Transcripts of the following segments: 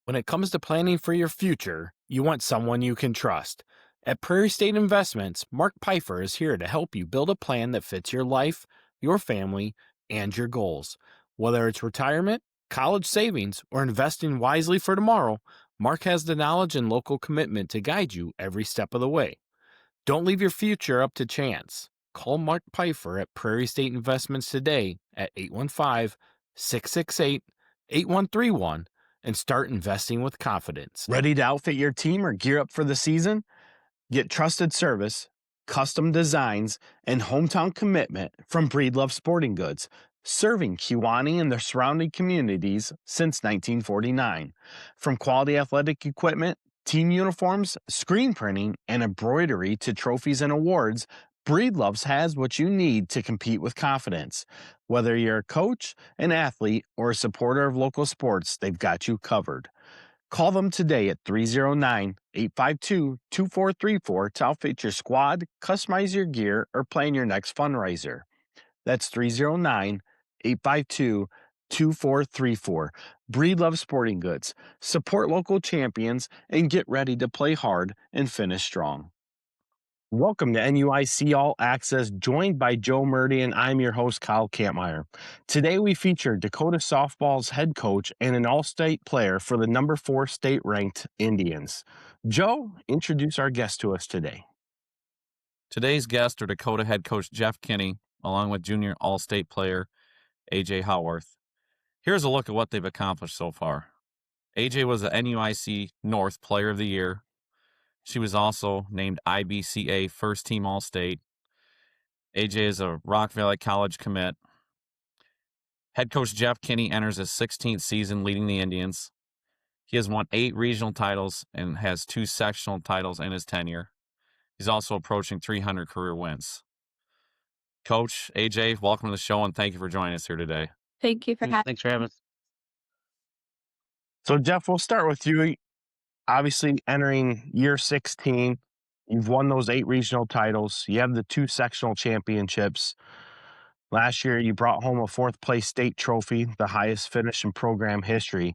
When it comes to planning for your future, you want someone you can trust. At Prairie State Investments, Mark Pfeiffer is here to help you build a plan that fits your life, your family, and your goals. Whether it's retirement, college savings, or investing wisely for tomorrow, Mark has the knowledge and local commitment to guide you every step of the way. Don't leave your future up to chance. Call Mark Pfeiffer at Prairie State Investments today at 815-668-8131 and start investing with confidence. Ready to outfit your team or gear up for the season? Get trusted service, custom designs, and hometown commitment from Breedlove Sporting Goods, serving Kewanee and the surrounding communities since 1949. From quality athletic equipment, team uniforms, screen printing, and embroidery to trophies and awards, Breedlove's has what you need to compete with confidence. Whether you're a coach, an athlete, or a supporter of local sports, they've got you covered. Call them today at 309-852-2434 to outfit your squad, customize your gear, or plan your next fundraiser. That's 309-852-2434. Breedlove Sporting Goods. Support local champions and get ready to play hard and finish strong. Welcome to NUIC All Access, joined by Joe Murdy, and I'm your host, Kyle Kampmeyer. Today we feature Dakota Softball's head coach and an all-state player for the number 4 state-ranked Indians. Joe, introduce our guest to us today. Today's guests are Dakota head coach Jeff Kinney, along with junior all-state player AJ Howarth. Here's a look at what they've accomplished so far. AJ was the NUIC North Player of the Year. She was also named IBCA First Team All-State. AJ is a Rock Valley College commit. Head coach Jeff Kinney enters his 16th season leading the Indians. He has won 8 regional titles and has 2 sectional titles in his tenure. He's also approaching 300 career wins. Coach, AJ, welcome to the show, and thank you for joining us here today. Thank you for having Thanks for having us. So, Jeff, we'll start with you. Obviously, entering year 16, you've won those 8 regional titles. You have the 2 sectional championships. Last year, you brought home a 4th place state trophy, the highest finish in program history.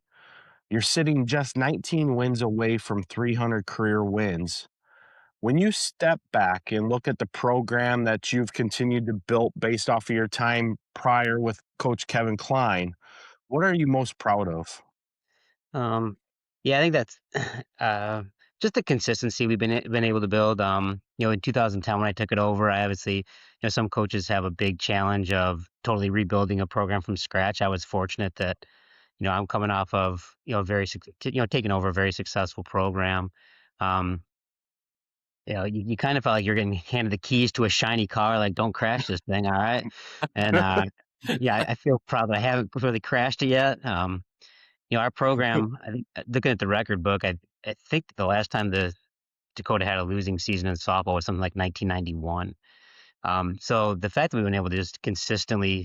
You're sitting just 19 wins away from 300 career wins. When you step back and look at the program that you've continued to build based off of your time prior with Coach Kevin Klein, what are you most proud of? Yeah, I think that's just the consistency we've been able to build. In 2010 when I took it over, I obviously, some coaches have a big challenge of totally rebuilding a program from scratch. I was fortunate that, I'm coming off of, taking over a very successful program. You kind of felt like you're getting handed the keys to a shiny car, like, don't crash this thing, all right? And I feel proud that I haven't really crashed it yet. Our program, I think, looking at the record book, I think the last time the Dakota had a losing season in softball was something like 1991. So the fact that we've been able to just consistently,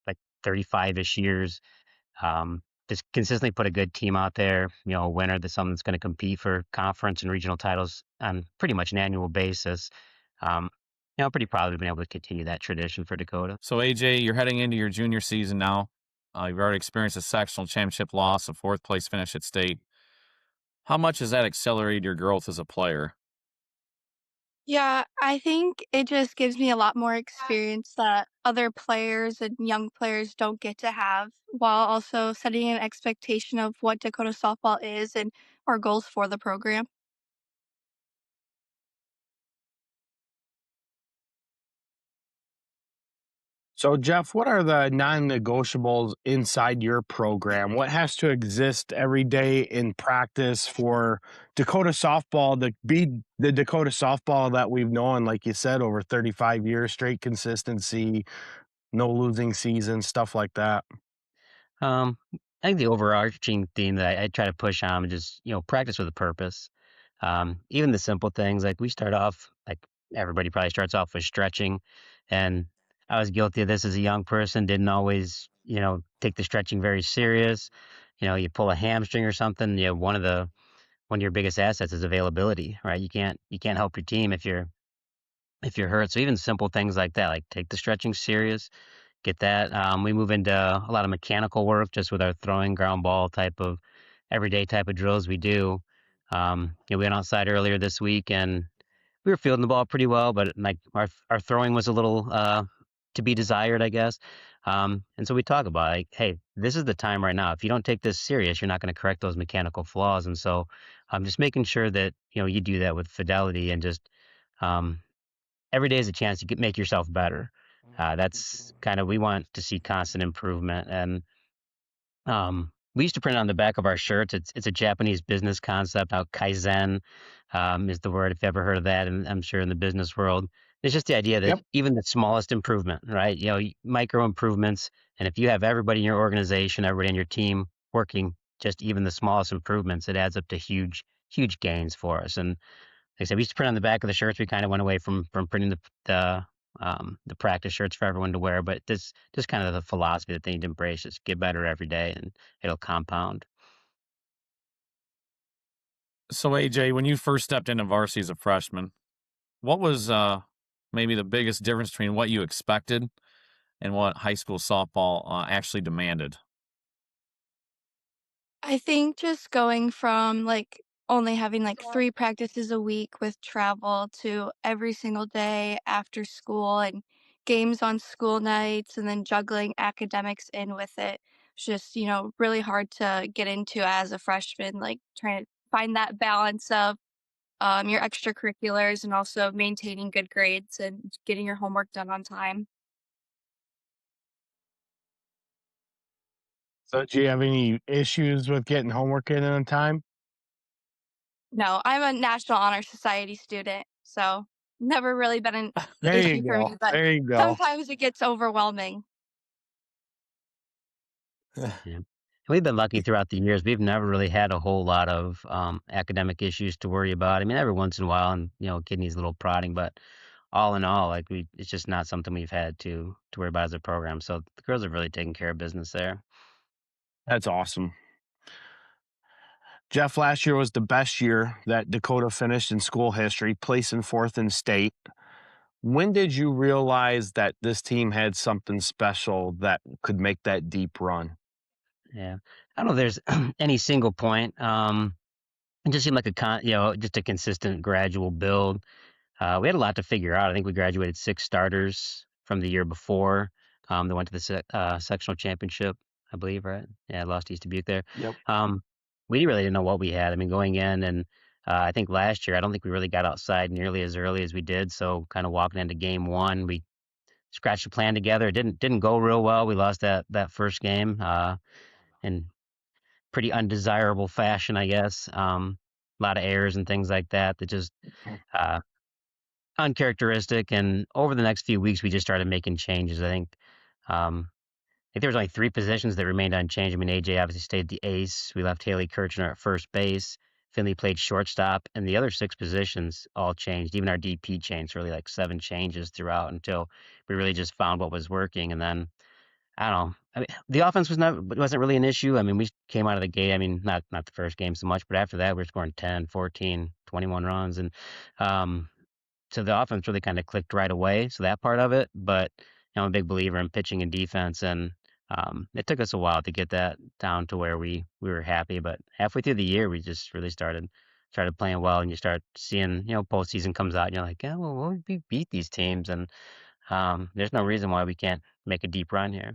like 35-ish years, just consistently put a good team out there, a winner that's something that's going to compete for conference and regional titles on pretty much an annual basis. I'm pretty proud we've been able to continue that tradition for Dakota. So, AJ, you're heading into your junior season now. You've already experienced a sectional championship loss, a 4th place finish at state. How much has that accelerated your growth as a player? Yeah, I think it just gives me a lot more experience that other players and young players don't get to have, while also setting an expectation of what Dakota softball is and our goals for the program. So, Jeff, what are the non-negotiables inside your program? What has to exist every day in practice for Dakota softball to be the Dakota softball that we've known, like you said, over 35 years, straight consistency, no losing seasons, stuff like that? I think the overarching theme that I try to push on is just, practice with a purpose. Even the simple things, like we start off, like everybody probably starts off with stretching. And I was guilty of this as a young person, didn't always, take the stretching very serious. You pull a hamstring or something, one of your biggest assets is availability, right? You can't help your team if you're hurt. So even simple things like that, like take the stretching serious, get that. We move into a lot of mechanical work just with our throwing ground ball type of everyday type of drills we do. We went outside earlier this week and we were fielding the ball pretty well, but like our throwing was a little to be desired, I guess. And so we talk about like, hey, this is the time right now. If you don't take this serious, you're not going to correct those mechanical flaws. And so I'm just making sure that you do that with fidelity and just um, every day is a chance to make yourself better. That's kind of we want to see constant improvement. And we used to print it on the back of our shirts. It's a Japanese business concept. Now kaizen is the word, if you ever heard of that, and I'm sure in the business world, it's just the idea that Yep. even the smallest improvement, right? Micro improvements, and if you have everybody in your organization, everybody in your team working, just even the smallest improvements, it adds up to huge, huge gains for us. And like I said, we used to print on the back of the shirts. We kind of went away from printing the practice shirts for everyone to wear, but this just kind of the philosophy that they need to embrace is get better every day, and it'll compound. So AJ, when you first stepped into varsity as a freshman, what was maybe the biggest difference between what you expected and what high school softball actually demanded? I think just going from like only having like 3 practices a week with travel to every single day after school and games on school nights and then juggling academics in with it. It's just, really hard to get into as a freshman, like trying to find that balance of your extracurriculars and also maintaining good grades and getting your homework done on time. So, do you have any issues with getting homework in on time? No, I'm a National Honor Society student, so never really been an There you issue for go. me, but There you go. sometimes it gets overwhelming. Yeah. We've been lucky throughout the years. We've never really had a whole lot of academic issues to worry about. I mean, every once in a while, and kid needs a little prodding, but all in all, like it's just not something we've had to worry about as a program. So the girls have really taken care of business there. That's awesome. Jeff, last year was the best year that Dakota finished in school history, placing fourth in state. When did you realize that this team had something special that could make that deep run? Yeah, I don't know if there's any single point. It just seemed like just a consistent, gradual build. We had a lot to figure out. I think we graduated 6 starters from the year before. That went to the sectional championship, I believe, right? Yeah, lost to East Dubuque there. Yep. We really didn't know what we had. I mean, going in, and I think last year, I don't think we really got outside nearly as early as we did. So, kind of walking into game one, we scratched a plan together. It didn't go real well. We lost that first game in pretty undesirable fashion, I guess. A lot of errors and things like that that just uh, uncharacteristic. And over the next few weeks, we just started making changes. I think there was only 3 positions that remained unchanged. I mean, AJ obviously stayed the ace. We left Haley Kirchner at first base. Finley played shortstop, and the other 6 positions all changed. Even our DP changed, really like 7 changes throughout until we really just found what was working. And then I don't know. I mean, the offense wasn't really an issue. I mean, we came out of the gate. I mean, not the first game so much, but after that, we were scoring 10, 14, 21 runs, and um, so the offense really kind of clicked right away. So that part of it, but I'm a big believer in pitching and defense, and it took us a while to get that down to where we were happy. But halfway through the year, we just really started playing well, and you start seeing postseason comes out, and you're like, yeah, well, we beat these teams, and there's no reason why we can't make a deep run here.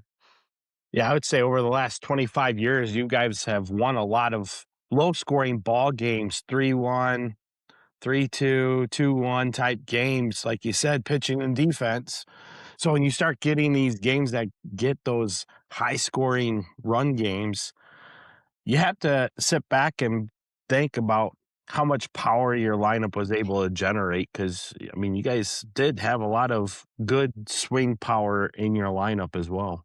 Yeah, I would say over the last 25 years, you guys have won a lot of low scoring ball games, 3-1, 3-2, 2-1 type games, like you said, pitching and defense. So when you start getting these games that get those high scoring run games, you have to sit back and think about how much power your lineup was able to generate. Cause I mean, you guys did have a lot of good swing power in your lineup as well.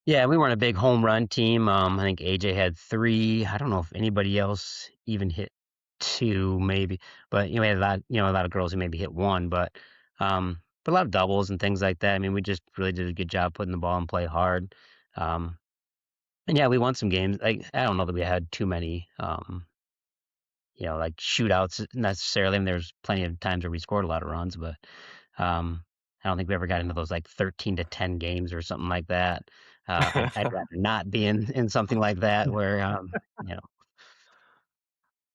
Yeah, we weren't a big home run team. I think AJ had 3. I don't know if anybody else even hit 2, maybe. But we had a lot of girls who maybe hit 1, but a lot of doubles and things like that. I mean, we just really did a good job putting the ball and play hard. Um, and yeah, we won some games. Like I don't know that we had too many, like shootouts necessarily. I mean, there's plenty of times where we scored a lot of runs, but I don't think we ever got into those like 13-10 games or something like that. I'd rather not be in something like that where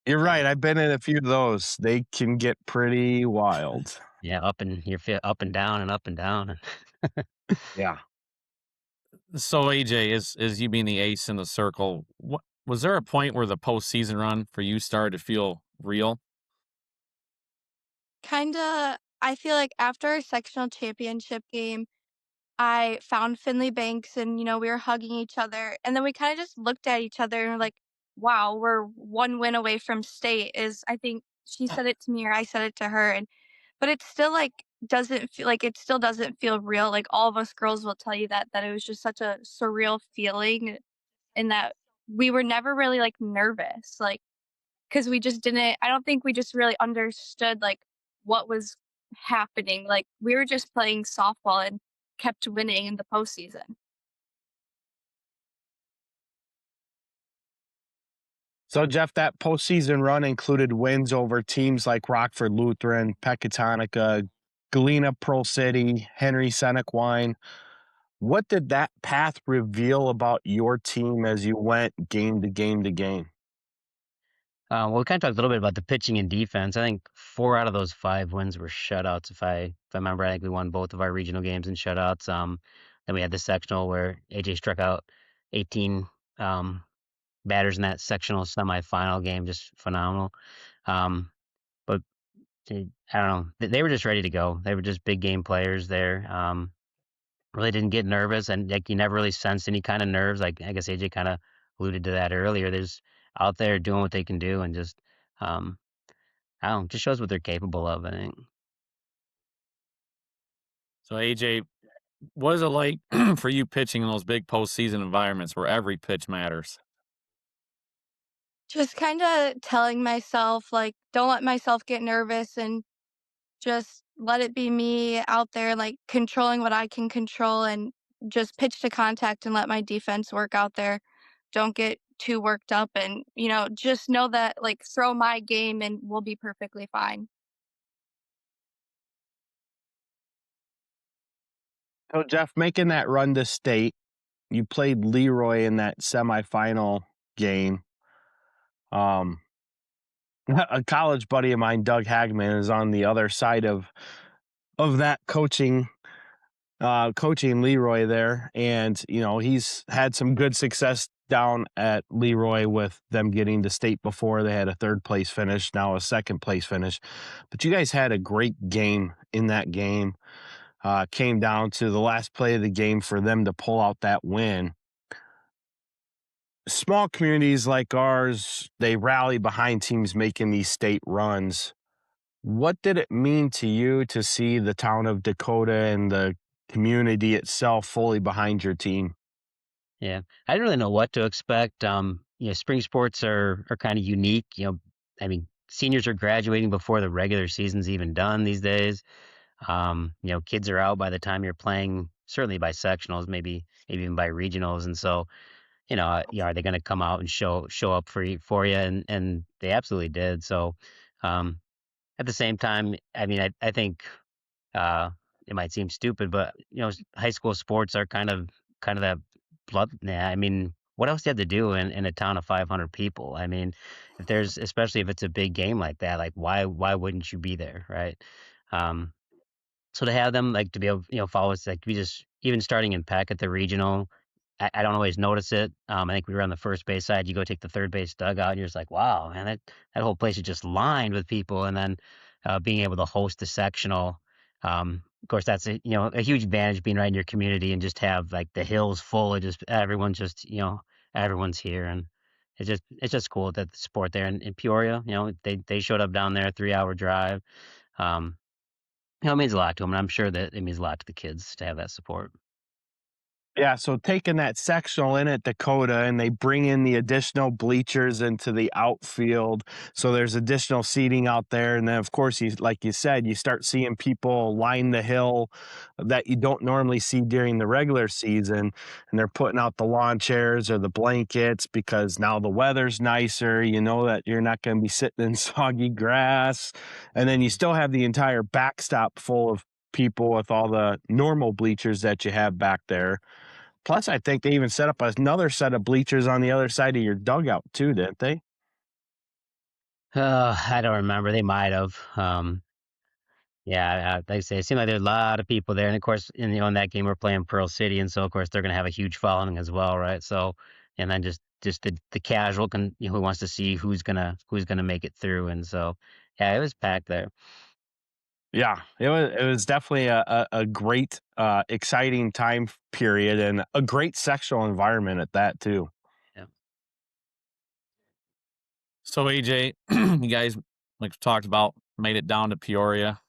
You're right. I've been in a few of those. They can get pretty wild. Yeah, up and down and up and down. Yeah. So AJ, is you being the ace in the circle, what was there a point where the postseason run for you started to feel real? Kinda, I feel like after our sectional championship game, I found Finley Banks and, we were hugging each other. And then we kind of just looked at each other and were like, wow, we're one win away from state is I think she said it to me or I said it to her. And but it's still like doesn't feel like it still doesn't feel real. Like all of us girls will tell you that it was just such a surreal feeling and that we were never really like nervous. Like because we just didn't I don't think we just really understood, like, what was happening, like, we were just playing softball and kept winning in the postseason. So, Jeff, that postseason run included wins over teams like Rockford Lutheran, Pecatonica, Galena Pearl City, Henry Senequine. What did that path reveal about your team as you went game to game to game? Well, we kind of talked a little bit about the pitching and defense. I think 4 out of those 5 wins were shutouts. If I remember, I think we won both of our regional games in shutouts. Then we had the sectional where AJ struck out 18 batters in that sectional semifinal game, just phenomenal. Um, but I don't know, they were just ready to go. They were just big game players there. Really didn't get nervous, and like you never really sensed any kind of nerves. Like I guess AJ kind of alluded to that earlier. They're just out there doing what they can do, and just um, I don't know, just shows what they're capable of, I think. So AJ, what is it like for you pitching in those big postseason environments where every pitch matters? Just kinda telling myself, like, don't let myself get nervous and just let it be me out there, like, controlling what I can control and just pitch to contact and let my defense work out there. Don't get too worked up and, just know that, like, throw my game and we'll be perfectly fine. So, Jeff, making that run to state, you played Leroy in that semifinal game. Um, a college buddy of mine, Doug Hagman, is on the other side of that coaching Leroy there, and he's had some good success down at Leroy with them getting to state before. They had a third place finish, now a second place finish. But you guys had a great game in that game. Came down to the last play of the game for them to pull out that win. Small communities like ours, they rally behind teams making these state runs. What did it mean to you to see the town of Dakota and the community itself fully behind your team? Yeah, I didn't really know what to expect. Spring sports are kind of unique. I mean, seniors are graduating before the regular season's even done these days. Kids are out by the time you're playing, certainly by sectionals, maybe even by regionals, and so are they going to come out and show up for you? And they absolutely did. So, um, at the same time, I mean, I think uh, it might seem stupid, but high school sports are kind of that blood. Yeah, I mean, what else do you have to do in a town of 500 people? I mean, especially if it's a big game like that, like why wouldn't you be there, right? Um, so to have them like to be able, follow us, like we just even starting in Peck at the regional, I don't always notice it. I think we were on the first base side. You go take the third base dugout, and you're just like, wow, man, that whole place is just lined with people. And then being able to host a sectional, of course, that's a huge advantage being right in your community and just have like the hills full of just everyone's here, and it's just cool that the sport there in Peoria, they showed up down there, 3 hour drive. Um, it means a lot to them, and I'm sure that it means a lot to the kids to have that support. Yeah, so taking that sectional in at Dakota and they bring in the additional bleachers into the outfield. So there's additional seating out there. And then, of course, like you said, you start seeing people line the hill that you don't normally see during the regular season. And they're putting out the lawn chairs or the blankets because now the weather's nicer. You know that you're not going to be sitting in soggy grass. And then you still have the entire backstop full of people with all the normal bleachers that you have back there. Plus, I think they even set up another set of bleachers on the other side of your dugout too, didn't they? I don't remember. They might have. Yeah, like I say, it seemed like there's a lot of people there, and of course, in that game we're playing Pearl City, and so of course they're gonna have a huge following as well, right? So, and then just the casual who wants to see who's gonna make it through, and so yeah, it was packed there. Yeah, it was definitely a great, exciting time period and a great sectional environment at that too. Yeah. So AJ, you guys like we talked about made it down to Peoria.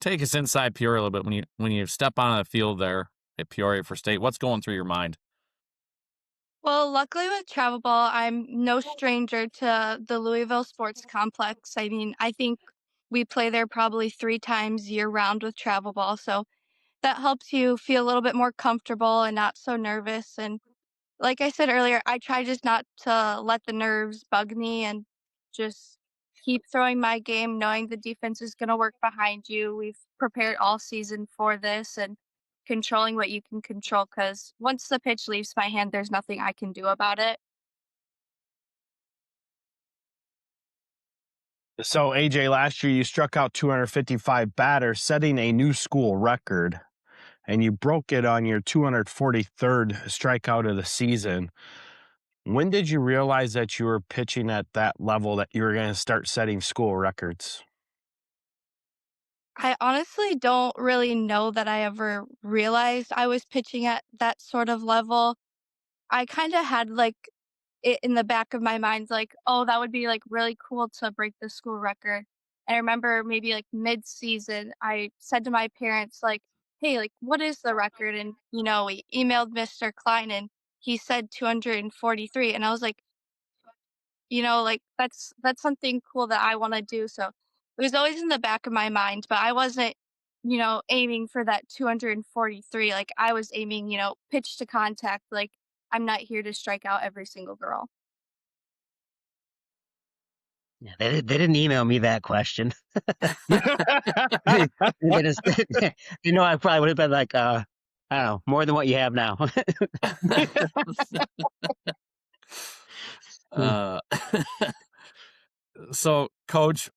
Take us inside Peoria a little bit when you step on the field there at Peoria for state. What's going through your mind? Well, luckily with travel ball, I'm no stranger to the Louisville Sports Complex. I mean, I think we play there probably 3 times year round with travel ball. So that helps you feel a little bit more comfortable and not so nervous. And like I said earlier, I try just not to let the nerves bug me and just keep throwing my game, knowing the defense is going to work behind you. We've prepared all season for this and controlling what you can control because once the pitch leaves my hand, there's nothing I can do about it. So AJ, last year you struck out 255 batters, setting a new school record, and you broke it on your 243rd strikeout of the season. When did you realize that you were pitching at that level that you were going to start setting school records? I honestly don't really know that I ever realized I was pitching at that sort of level. I kind of had like it in the back of my mind, like, oh, that would be like really cool to break the school record. And I remember maybe like mid season, I said to my parents, like, hey, like, what is the record? And, we emailed Mr. Klein and he said 243. And I was like, like that's something cool that I want to do. So it was always in the back of my mind, but I wasn't, aiming for that 243. Like I was aiming, pitch to contact. Like I'm not here to strike out every single girl. Yeah, they didn't email me that question. They just, I probably would have been like, I don't know, more than what you have now. uh, so, Coach,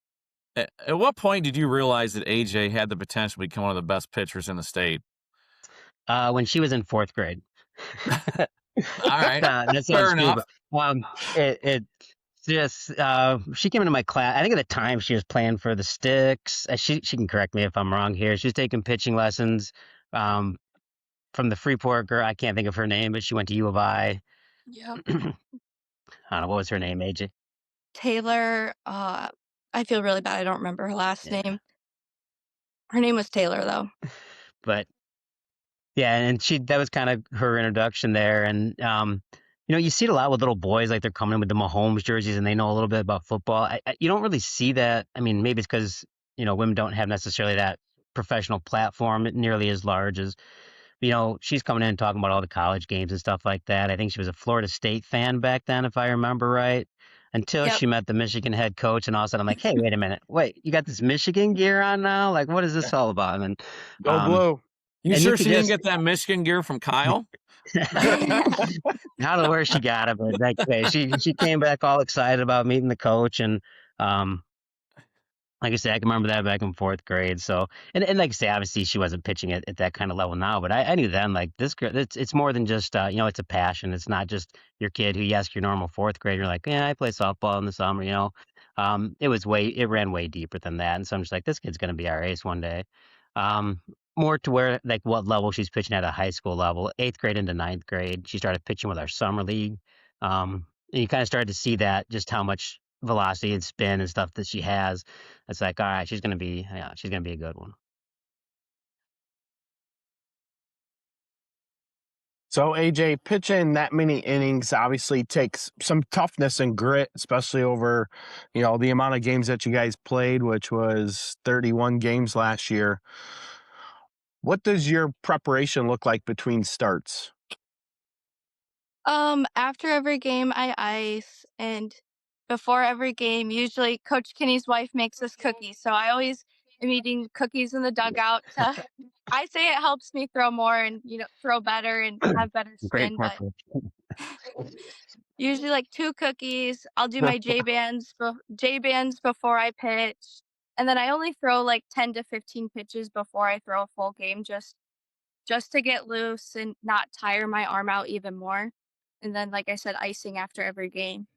at what point did you realize that AJ had the potential to become one of the best pitchers in the state? When she was in fourth grade. All right, That fair sounds cool, enough. but it just she came into my class. I think at the time she was playing for the Sticks. She can correct me if I'm wrong here. She was taking pitching lessons um, from the Freeport girl. I can't think of her name, but she went to U of I. Yep. I don't know what was her name, AJ. Taylor, I feel really bad. I don't remember her last Yeah, name. Her name was Taylor though. but yeah, and that was kind of her introduction there. And you see it a lot with little boys, like they're coming in with the Mahomes jerseys and they know a little bit about football. You don't really see that. I mean, maybe it's because women don't have necessarily that professional platform nearly as large as she's coming in and talking about all the college games and stuff like that. I think she was a Florida State fan back then, if I remember right. Until Yep. she met the Michigan head coach, and all of a sudden I'm like, hey, wait a minute, wait, you got this Michigan gear on now? Like, what is this all about? And Go um, blue. You and you sure could she didn't just get that Michigan gear from Kyle? I don't know where she got it, but like she came back all excited about meeting the coach, and um, like I said, I can remember that back in fourth grade. So, and like I say, obviously she wasn't pitching at that kind of level now, but I knew then like this girl, it's more than just it's a passion. It's not just your kid who you ask your normal fourth grader, you're like, yeah, I play softball in the summer. It ran way deeper than that, and so I'm just like, this kid's gonna be our ace one day. Um, More to where like what level she's pitching at a high school level, eighth grade into ninth grade. She started pitching with our summer league. And you kind of started to see that just how much velocity and spin and stuff that she has. It's like, all right, she's gonna be a good one. So AJ, pitching that many innings obviously takes some toughness and grit, especially over, the amount of games that you guys played, which was 31 games last year. What does your preparation look like between starts? After every game I ice and before every game, usually Coach Kinney's wife makes us cookies. So I always am eating cookies in the dugout to I say it helps me throw more and, throw better and have better Great spin, but preparation. Usually like 2 cookies. I'll do my J bands before I pitch, and then I only throw like 10 to 15 pitches before I throw a full game just to get loose and not tire my arm out even more. And then, like I said, icing after every game.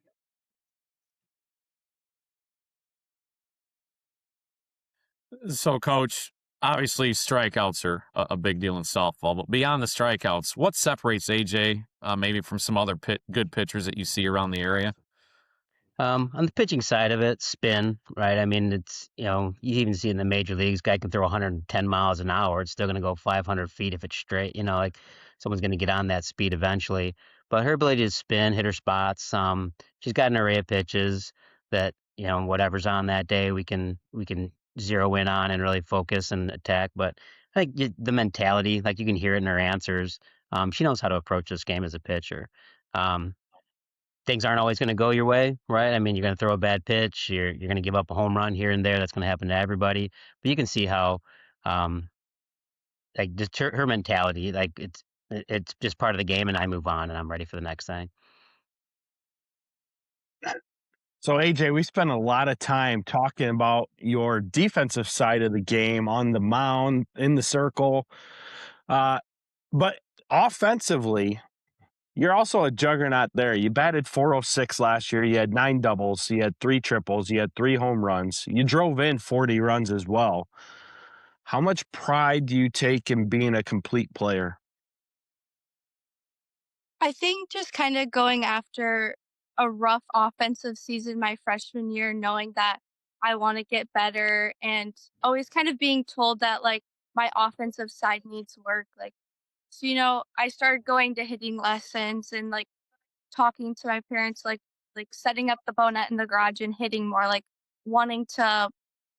So, coach, obviously strikeouts are a big deal in softball, but beyond the strikeouts, what separates AJ maybe from some other good pitchers that you see around the area? On the pitching side of it, spin, right? I mean, you even see in the major leagues, guy can throw 110 miles an hour. It's still going to go 500 feet if it's straight. Like someone's going to get on that speed eventually. But her ability to spin, hit her spots. She's got an array of pitches that whatever's on that day, we can zero in on and really focus and attack. But I think the mentality, like you can hear it in her answers. She knows how to approach this game as a pitcher. Um, Things aren't always going to go your way, right? I mean, you're going to throw a bad pitch, you're going to give up a home run here and there. That's going to happen to everybody. But you can see how, um, like, just her mentality, like it's just part of the game, and I move on, and I'm ready for the next thing. So, AJ, we spent a lot of time talking about your defensive side of the game on the mound, in the circle. But offensively, you're also a juggernaut there. You batted .406 last year. You had 9 doubles. You had 3 triples. You had 3 home runs. You drove in 40 runs as well. How much pride do you take in being a complete player? I think just kind of going after a rough offensive season my freshman year, knowing that I want to get better and always kind of being told that like my offensive side needs work. Like, so, I started going to hitting lessons and like talking to my parents, like setting up the bow net in the garage and hitting more, like wanting to,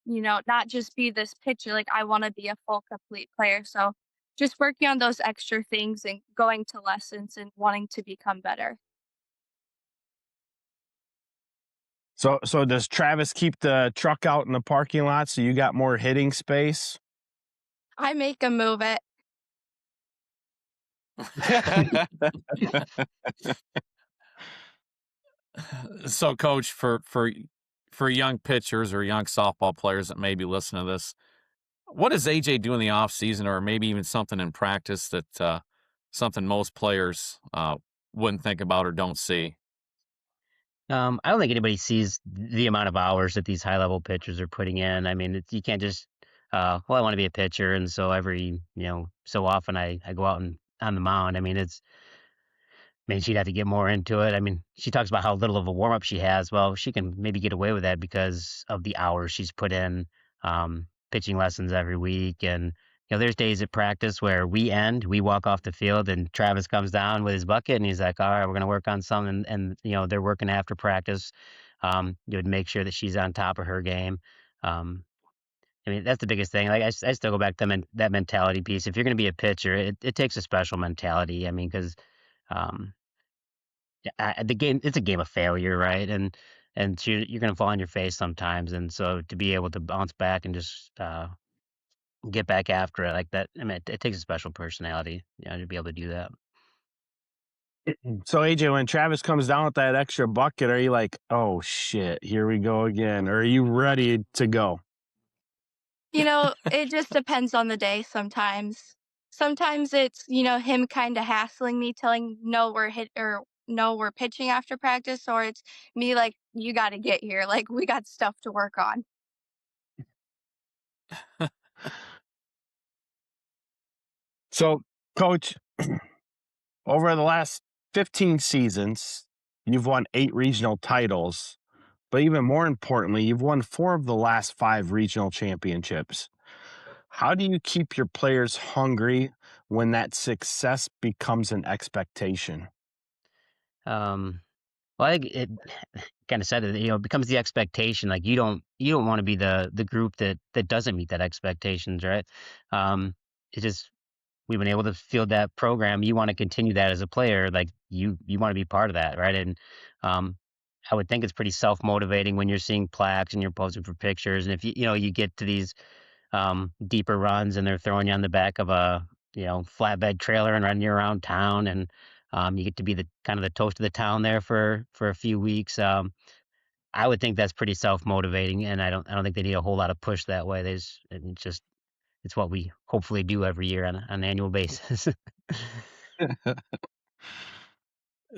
not just be this pitcher. Like I want to be a full complete player. So just working on those extra things and going to lessons and wanting to become better. So does Travis keep the truck out in the parking lot so you got more hitting space? I make him move it. So, coach, for young pitchers or young softball players that maybe listen to this, what does AJ do in the off season, or maybe even something in practice that something most players wouldn't think about or don't see? I don't think anybody sees the amount of hours that these high level pitchers are putting in. I mean, you can't just, well, I want to be a pitcher, and so every so often I go out and on the mound. I mean, maybe she'd have to get more into it. I mean, she talks about how little of a warm up she has. Well, she can maybe get away with that because of the hours she's put in, pitching lessons every week. And, there's days at practice where we walk off the field, and Travis comes down with his bucket and he's like, all right, we're going to work on something. And, they're working after practice. You would make sure that she's on top of her game. Um, I mean, that's the biggest thing. Like, I still go back to that mentality piece. If you're going to be a pitcher, it takes a special mentality. I mean, because, um, the game, it's a game of failure, right? And you're going to fall on your face sometimes, and so to be able to bounce back and just get back after it like that, I mean, it takes a special personality, to be able to do that. So, AJ, when Travis comes down with that extra bucket, are you like, oh shit, here we go again? Or are you ready to go? It just depends on the day sometimes. Sometimes it's, him kind of hassling me, telling no we're hit or no we're pitching after practice, or it's me like, you got to get here. Like we got stuff to work on. So, coach, over the last 15 seasons, you've won 8 regional titles, but even more importantly, you've won 4 of the last 5 regional championships. How do you keep your players hungry when that success becomes an expectation? Um, well, I think it kind of said it, it becomes the expectation. Like you don't want to be the group that doesn't meet that expectations, right? It's just we've been able to field that program. You want to continue that as a player, like you want to be part of that, right? And um, I would think it's pretty self motivating when you're seeing plaques and you're posing for pictures, and if you get to these deeper runs and they're throwing you on the back of a flatbed trailer and running you around town, and You get to be the kind of the toast of the town there for a few weeks. I would think that's pretty self motivating, and I don't think they need a whole lot of push that way. It's what we hopefully do every year on an annual basis.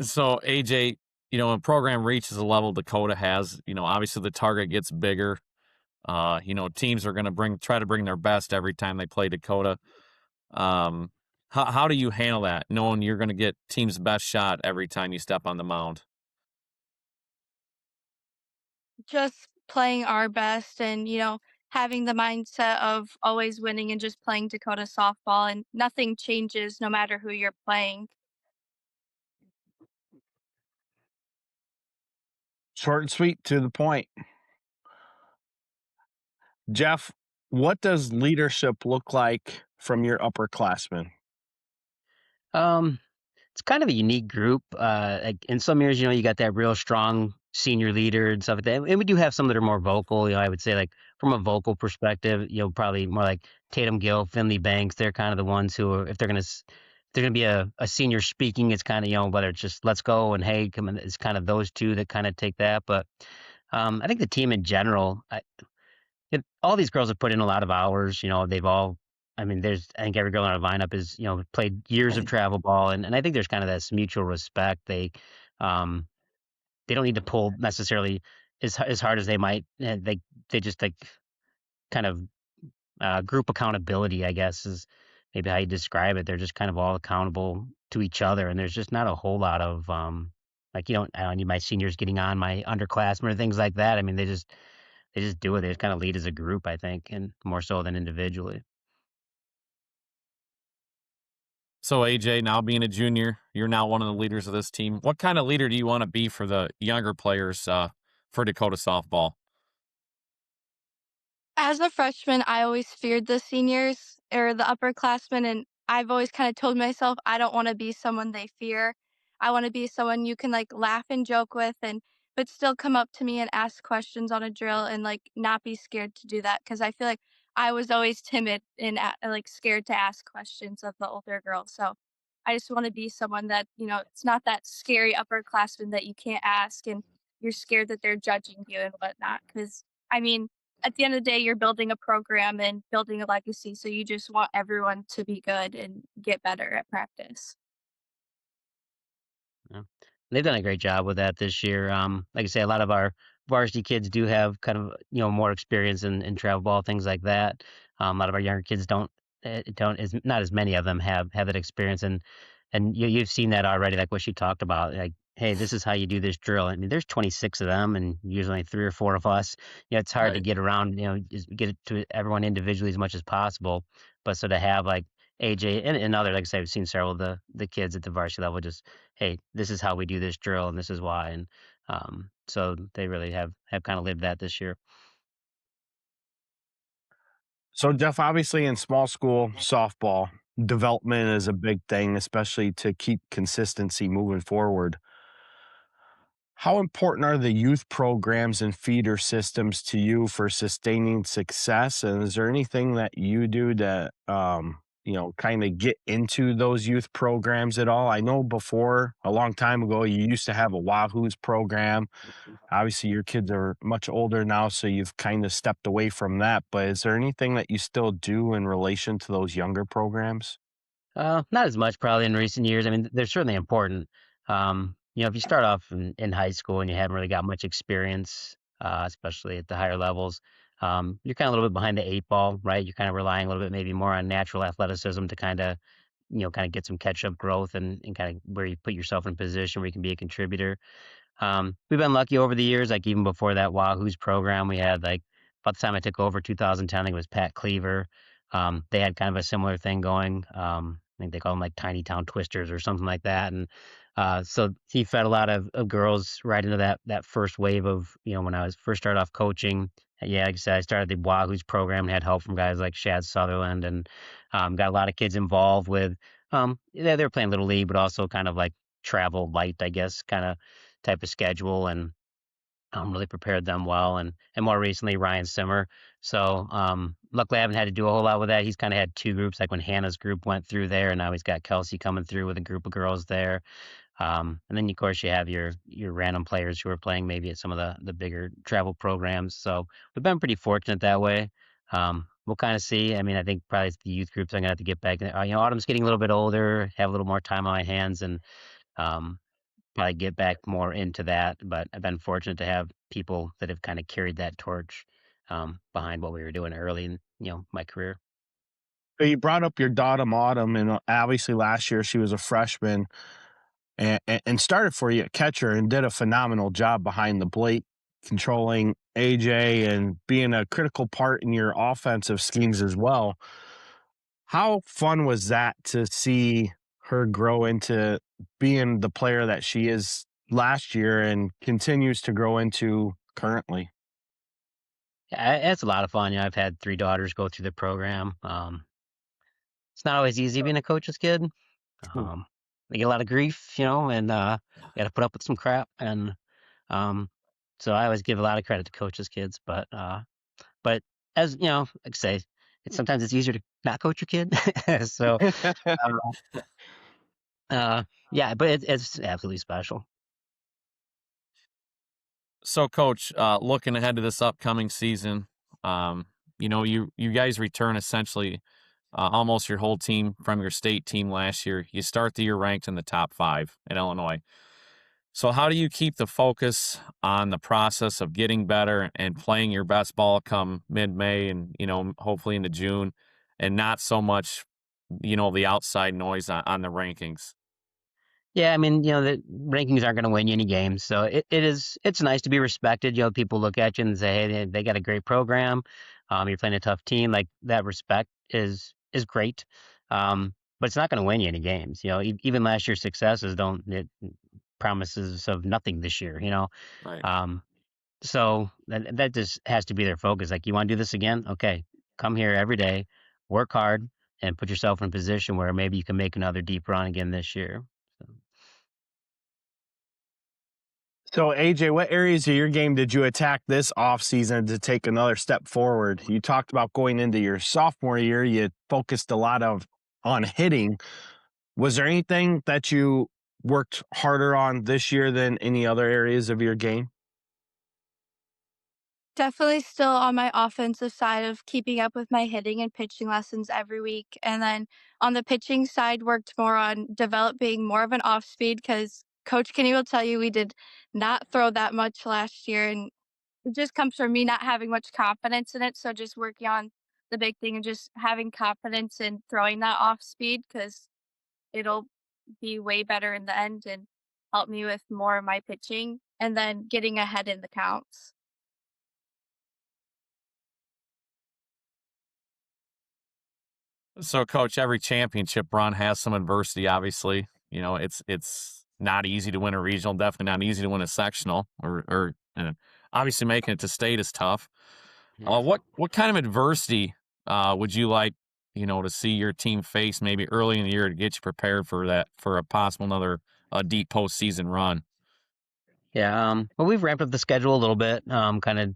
So AJ, when a program reaches a level Dakota has, obviously the target gets bigger. Teams are going to try to bring their best every time they play Dakota. How do you handle that, knowing you're going to get team's best shot every time you step on the mound? Just playing our best and, having the mindset of always winning and just playing Dakota softball and nothing changes no matter who you're playing. Short and sweet, to the point. Jeff, what does leadership look like from your upperclassmen? Um, it's kind of a unique group. Like in some years, you got that real strong senior leader and stuff like that. And we do have some that are more vocal. I would say like from a vocal perspective, probably more like Tatum Gill, Finley Banks. They're kind of the ones who are, if they're gonna be a senior speaking, it's kind of, whether it's just let's go and hey, come in, it's kind of those two that kind of take that. But I think the team in general, all these girls have put in a lot of hours. They've all, I mean, I think every girl in our lineup is, played years of travel ball. And I think there's kind of this mutual respect. Um, they don't need to pull necessarily as hard as they might. They just like kind of group accountability, I guess, is maybe how you describe it. They're just kind of all accountable to each other. And there's just not a whole lot of, like, I don't need my seniors getting on my underclassmen or things like that. I mean, they just do it. They just kind of lead as a group, I think, and more so than individually. So AJ, now being a junior, you're now one of the leaders of this team. What kind of leader do you want to be for the younger players for Dakota softball? As a freshman, I always feared the seniors or the upperclassmen, and I've always kind of told myself I don't want to be someone they fear. I want to be someone you can like laugh and joke with, and but still come up to me and ask questions on a drill and like not be scared to do that because I feel like I was always timid and like scared to ask questions of the older girls. So I just want to be someone that it's not that scary upperclassman that you can't ask and you're scared that they're judging you and whatnot. Because I mean at the end of the day, you're building a program and building a legacy, so you just want everyone to be good and get better at practice. Yeah. They've done a great job with that this year. Like I say, a lot of our varsity kids do have kind of more experience in travel ball, things like that. A lot of our younger kids don't as not as many of them have that experience, and you've seen that already, like what she talked about, like. Hey, this is how you do this drill. I mean, there's 26 of them, and usually 3 or 4 of us. It's hard to Right. get around, just get it to everyone individually as much as possible. But so to have like AJ and other, like I said, I've seen several of the kids at the varsity level just, hey, this is how we do this drill and this is why. And so they really have kind of lived that this year. So, Jeff, obviously in small school softball, development is a big thing, especially to keep consistency moving forward. How important are the youth programs and feeder systems to you for sustaining success? And is there anything that you do to, kind of get into those youth programs at all? I know before, a long time ago, you used to have a Wahoo's program. Obviously, your kids are much older now, so you've kind of stepped away from that. But is there anything that you still do in relation to those younger programs? Not as much probably in recent years. I mean, they're certainly important. If you start off in high school and you haven't really got much experience, especially at the higher levels, you're kind of a little bit behind the 8 ball, right? You're kind of relying a little bit maybe more on natural athleticism to kind of get some catch up growth and kind of where you put yourself in a position where you can be a contributor. We've been lucky over the years, like even before that Wahoo's program, we had like about the time I took over 2010, I think it was Pat Cleaver. They had kind of a similar thing going. I think they call them like tiny town twisters or something like that. And so he fed a lot of girls right into that first wave of, when I was first started off coaching. Yeah, like I said, I started the Wahoo's program and had help from guys like Shad Sutherland and got a lot of kids involved with, they were playing Little League, but also kind of like travel light, I guess, kind of type of schedule. And really prepared them well, and more recently Ryan Simmer. So luckily I haven't had to do a whole lot with that. He's kind of had two groups, like when Hannah's group went through there, and now he's got Kelsey coming through with a group of girls there. And then of course you have your random players who are playing maybe at some of the bigger travel programs. So we've been pretty fortunate that way. We'll kind of see. I mean, I think probably it's the youth groups I'm gonna have to get back. Autumn's getting a little bit older, have a little more time on my hands, and um, probably get back more into that. But I've been fortunate to have people that have kind of carried that torch behind what we were doing early in my career. So you brought up your daughter Autumn, and obviously last year she was a freshman and started for you at catcher and did a phenomenal job behind the plate, controlling AJ and being a critical part in your offensive schemes as well. How fun was that to see her grow into being the player that she is last year and continues to grow into currently? Yeah, it's a lot of fun. I've had three daughters go through the program. It's not always easy being a coach's kid. Hmm. They get a lot of grief, and you got to put up with some crap. And um, so I always give a lot of credit to coaches' kids. But as like I say, sometimes it's easier to not coach your kid. So uh, yeah, but it's absolutely special. So, Coach, looking ahead to this upcoming season, you guys return essentially almost your whole team from your state team last year. You start the year ranked in the top 5 in Illinois. So, how do you keep the focus on the process of getting better and playing your best ball come mid-May and hopefully into June, and not so much the outside noise on the rankings? Yeah, I mean, the rankings aren't going to win you any games, so it's nice to be respected. People look at you and say, hey, they got a great program. You're playing a tough team. Like that respect is great, but it's not going to win you any games. Even last year's successes don't it promises of nothing this year. Right. Um, so that just has to be their focus. Like, you want to do this again? Okay, come here every day, work hard, and put yourself in a position where maybe you can make another deep run again this year. So. So, AJ, what areas of your game did you attack this offseason to take another step forward? You talked about going into your sophomore year, you focused a lot on hitting. Was there anything that you worked harder on this year than any other areas of your game? Definitely still on my offensive side of keeping up with my hitting and pitching lessons every week. And then on the pitching side, worked more on developing more of an off speed because Coach Kinney will tell you we did not throw that much last year. And it just comes from me not having much confidence in it. So just working on the big thing and just having confidence in throwing that off speed because it'll be way better in the end and help me with more of my pitching and then getting ahead in the counts. So, Coach, every championship run has some adversity. Obviously, it's not easy to win a regional. Definitely not easy to win a sectional, or obviously making it to state is tough. Yeah. What kind of adversity would you like to see your team face maybe early in the year to get you prepared for a possible another deep postseason run? Yeah, well, we've ramped up the schedule a little bit. Kind of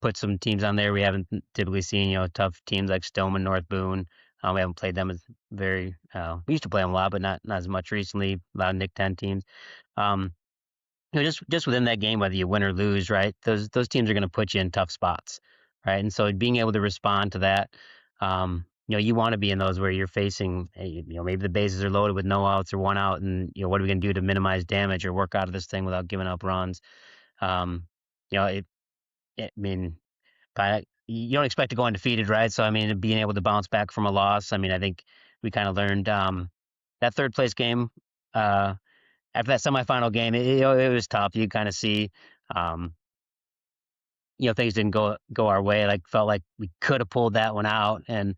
put some teams on there we haven't typically seen. Tough teams like Stoneman, North Boone. We haven't played them as very. We used to play them a lot, but not as much recently. A lot of Nick 10 teams. Um, just within that game, whether you win or lose, right? Those teams are going to put you in tough spots, right? And so being able to respond to that, you want to be in those where you're facing, maybe the bases are loaded with no outs or one out, and what are we going to do to minimize damage or work out of this thing without giving up runs? Um, I mean, you don't expect to go undefeated, right? So I mean, being able to bounce back from a loss, I mean, I think we kind of learned that third place game. After that semifinal game, it was tough. You kind of see, um, things didn't go our way. Like, felt like we could have pulled that one out, and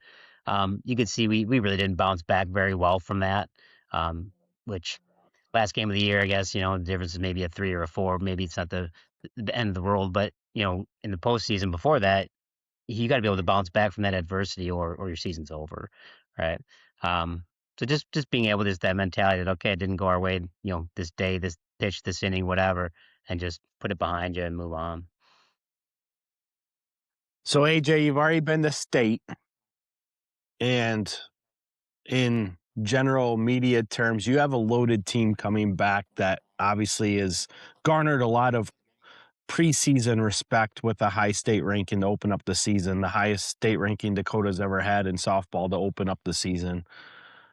you could see we really didn't bounce back very well from that. Um, which last game of the year, I guess, the difference is maybe a 3 or a 4. Maybe it's not the end of the world, but in the postseason before that, you got to be able to bounce back from that adversity, or your season's over, right? Um, So just being able to just that mentality that, okay, it didn't go our way, this day, this pitch, this inning, whatever, and just put it behind you and move on. So AJ, you've already been to state, and in general media terms, you have a loaded team coming back that obviously has garnered a lot of preseason respect with a high state ranking to open up the season, the highest state ranking Dakota's ever had in softball to open up the season.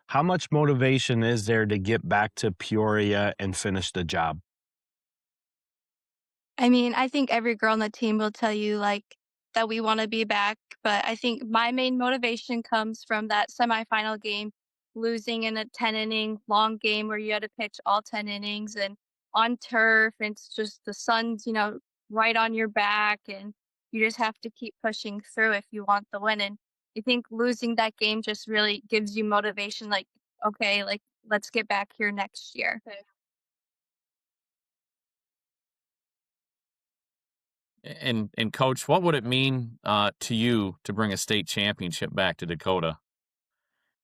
How much motivation is there to get back to Peoria and finish the job? I mean, I think every girl on the team will tell you, like, that we wanna be back, but I think my main motivation comes from that semifinal game, losing in a 10-inning long game where you had to pitch all 10 innings and on turf, and it's just the sun's, right on your back, and you just have to keep pushing through if you want the win, and I think losing that game just really gives you motivation, like, "Okay, like, let's get back here next year." And coach, what would it mean to you to bring a state championship back to Dakota?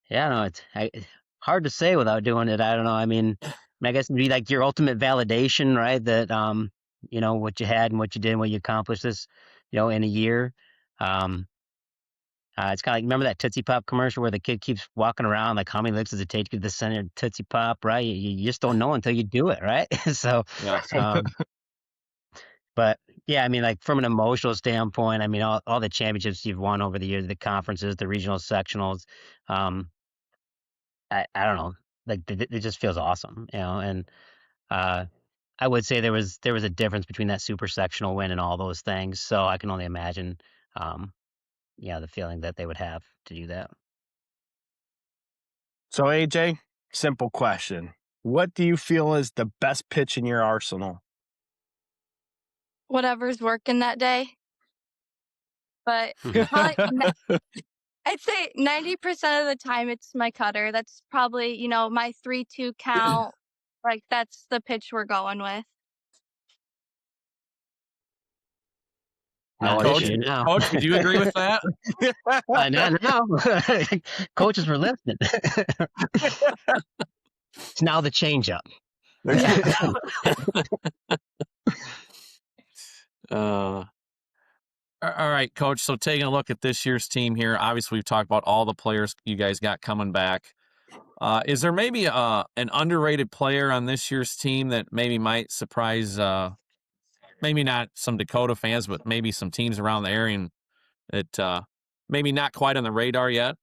Yeah, no, it's hard to say without doing it. I don't know. I guess it'd be like your ultimate validation, right? That what you had and what you did and what you accomplished this, in a year. Um, it's kind of like, remember that Tootsie Pop commercial where the kid keeps walking around, like how many licks does it take to get the center Tootsie Pop, right? You just don't know until you do it, right? So, Yes. um, but yeah, like from an emotional standpoint, all the championships you've won over the years, the conferences, the regional sectionals, um, I don't know, like it just feels awesome, and uh, I would say there was a difference between that super sectional win and all those things. So I can only imagine, um, the feeling that they would have to do that. So AJ, simple question. What do you feel is the best pitch in your arsenal? Whatever's working that day, but probably I'd say 90% of the time it's my cutter. That's probably, my 3-2 count. Like, that's the pitch we're going with. Not this Coach, year, no. coach, would you agree with that? No. Coaches were listening. It's now the changeup. Yeah. Uh, all right, coach. So taking a look at this year's team here, obviously we've talked about all the players you guys got coming back. Is there maybe an underrated player on this year's team that maybe might surprise, maybe not some Dakota fans, but maybe some teams around the area and that maybe not quite on the radar yet?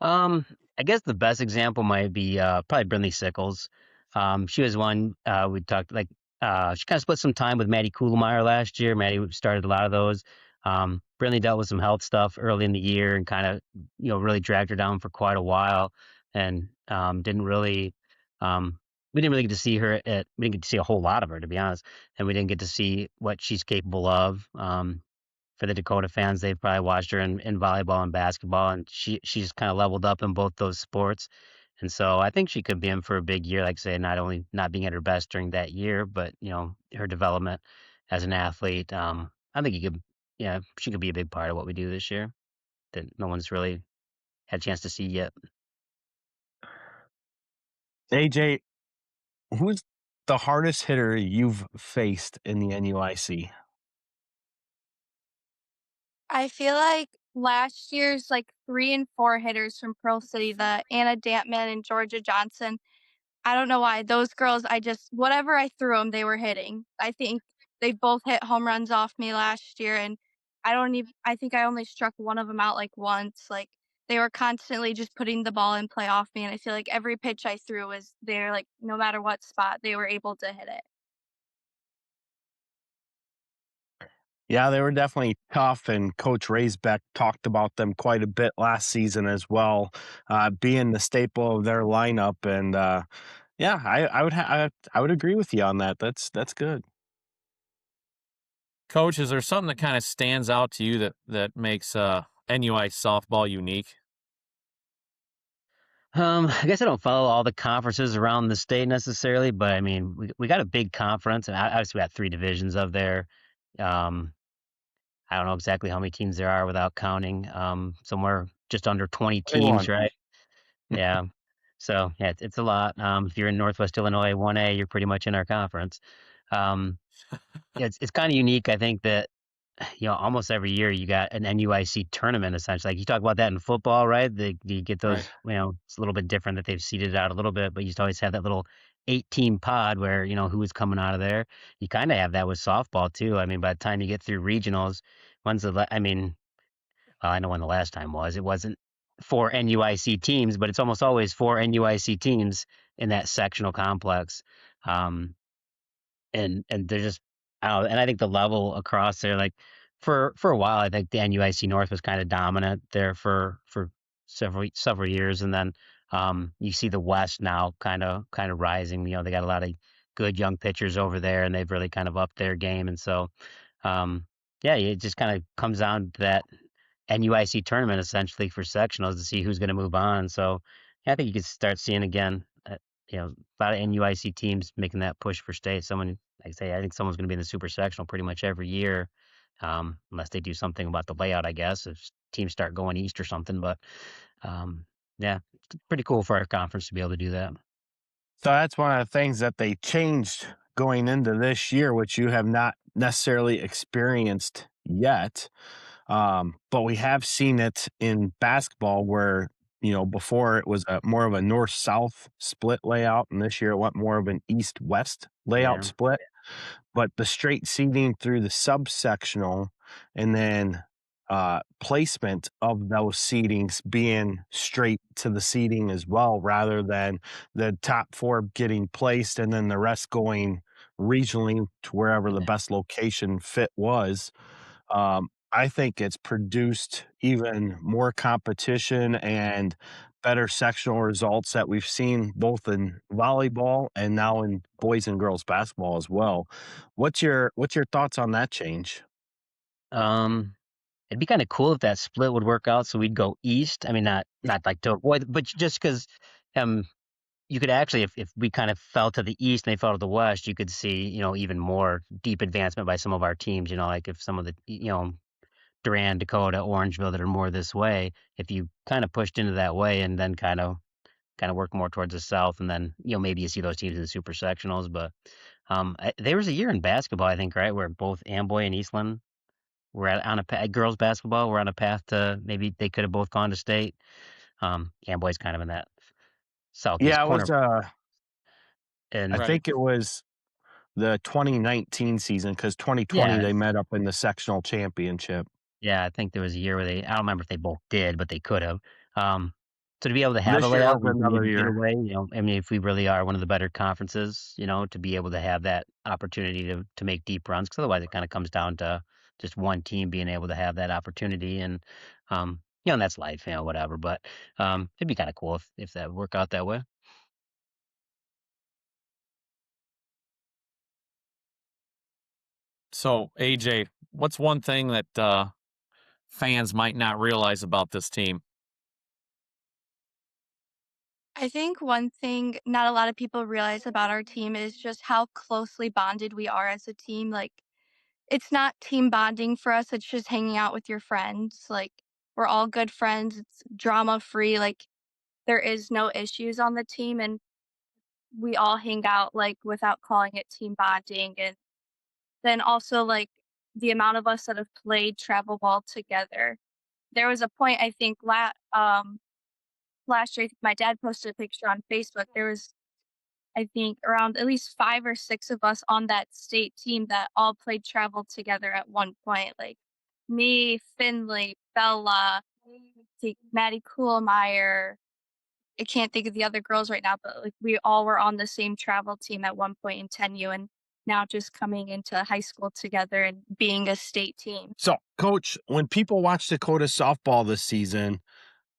I guess the best example might be probably Brinley Sickles. She was one we talked like she kind of split some time with Maddie Kuhlmeyer last year. Maddie started a lot of those. Brinley dealt with some health stuff early in the year and kind of really dragged her down for quite a while, and didn't really we didn't really get to see her at we didn't get to see a whole lot of her, to be honest, and we didn't get to see what she's capable of. For the Dakota fans, they've probably watched her in volleyball and basketball, and she's kind of leveled up in both those sports. And so I think she could be in for a big year, like I say, not only not being at her best during that year, but her development as an athlete. I think yeah, she could be a big part of what we do this year that no one's really had a chance to see yet. AJ, who's the hardest hitter you've faced in the NUIC? I feel like last year's, like, 3 and 4 hitters from Pearl City, the Anna Dampman and Georgia Johnson, I don't know why. Those girls, I just whatever I threw them, they were hitting. I think they both hit home runs off me last year, and I think I only struck one of them out, like, once. Like, they were constantly just putting the ball in play off me, and I feel like every pitch I threw was there, like, no matter what spot, they were able to hit it. Yeah, they were definitely tough, and Coach Raisbeck talked about them quite a bit last season as well, being the staple of their lineup. And yeah, I would agree with you on that. That's good. Coach, is there something that kind of stands out to you that makes NUI softball unique? I guess I don't follow all the conferences around the state necessarily, but we got a big conference, and obviously we got three divisions of there. Um, I don't know exactly how many teams there are without counting. Somewhere just under 20 teams, 21. right? Yeah. So, yeah, it's a lot. If you're in Northwest Illinois 1A, you're pretty much in our conference. Um, yeah, it's kinda unique, I think that, almost every year you got an NUIC tournament essentially. Like, you talk about that in football, right? You get Right. those, it's a little bit different that they've seeded it out a little bit, but you used to always have that little 8-team pod where, who was coming out of there. You kinda have that with softball too. I mean, by the time you get through regionals, when's the la I mean, well, I know when the last time was. It wasn't 4 NUIC teams, but it's almost always 4 NUIC teams in that sectional complex. Um, and they're just, I don't know, and I think the level across there, like for a while, I think the NUIC North was kind of dominant there for several years, and then you see the West now kind of rising. They got a lot of good young pitchers over there, and they've really kind of upped their game, and so um, yeah, it just kind of comes down to that NUIC tournament essentially for sectionals to see who's going to move on. So yeah, I think you could start seeing again, a lot of NUIC teams making that push for state. Someone, like I say, I think someone's going to be in the super sectional pretty much every year, unless they do something about the layout, I guess, if teams start going east or something. But um, yeah, it's pretty cool for our conference to be able to do that. So that's one of the things that they changed going into this year, which you have not necessarily experienced yet. But we have seen it in basketball where, before it was more of a north south split layout, and this year it went more of an east west layout Yeah, split. But the straight seeding through the subsectional and then placement of those seedings being straight to the seeding as well, rather than the top four getting placed and then the rest going regionally to wherever the yeah. best location fit was. I think it's produced even more competition and better sectional results that we've seen both in volleyball and now in boys and girls basketball as well. What's your thoughts on that change? Um, it'd be kind of cool if that split would work out, so we'd go east. I mean, not like to avoid, but just because um, you could actually, if we kind of fell to the east and they fell to the west, you could see, even more deep advancement by some of our teams. Like if some of the, Durand, Dakota, Orangeville that are more this way, if you kind of pushed into that way and then kind of work more towards the south, and then maybe you see those teams in the super sectionals. But there was a year in basketball, I think, right, where both Amboy and Eastland were girls basketball were on a path to maybe they could have both gone to state. Amboy's kind of in that southeast Yeah, it corner, was I and Right. think it was the 2019 season because 2020 yeah, they met up in the sectional championship. yeah, I think there was a year where I don't remember if they both did, but they could have. Um, so to be able to have a This year layout was where you can another maybe get year. away, I mean, if we really are one of the better conferences, to be able to have that opportunity to make deep runs, because otherwise it kind of comes down to just one team being able to have that opportunity, and and that's life, whatever. But it'd be kind of cool if that would work out that way. So, AJ, what's one thing that fans might not realize about this team? I think one thing not a lot of people realize about our team is just how closely bonded we are as a team. Like, it's not team bonding for us, it's just hanging out with your friends. Like, we're all good friends, it's drama free. Like, there is no issues on the team, and we all hang out, like, without calling it team bonding. And then also, like, the amount of us that have played travel ball together. There was a point, I think, last year, my dad posted a picture on Facebook. There was, I think, around at least 5 or 6 of us on that state team that all played travel together at one point, like me, Finley, Bella, Maddie Kuhlmeyer. I can't think of the other girls right now, but, like, we all were on the same travel team at one point in 10U, and now just coming into high school together and being a state team. So, coach, when people watch Dakota softball this season,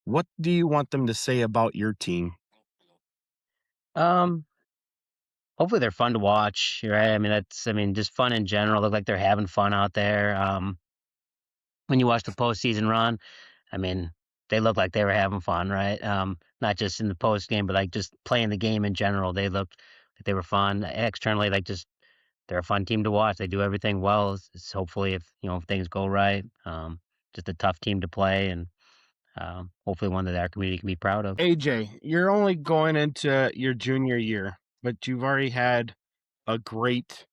what do you want them to say about your team? Um, Hopefully they're fun to watch, right? I mean, just fun in general. Look like they're having fun out there. When you watch the postseason run, I mean, they look like they were having fun, right? Not just in the post game, but like just playing the game in general. They looked like they were fun. Externally, like just they're a fun team to watch. They do everything well. Hopefully if if things go right, just a tough team to play, and hopefully one that our community can be proud of. AJ, you're only going into your junior year, but you've already had a great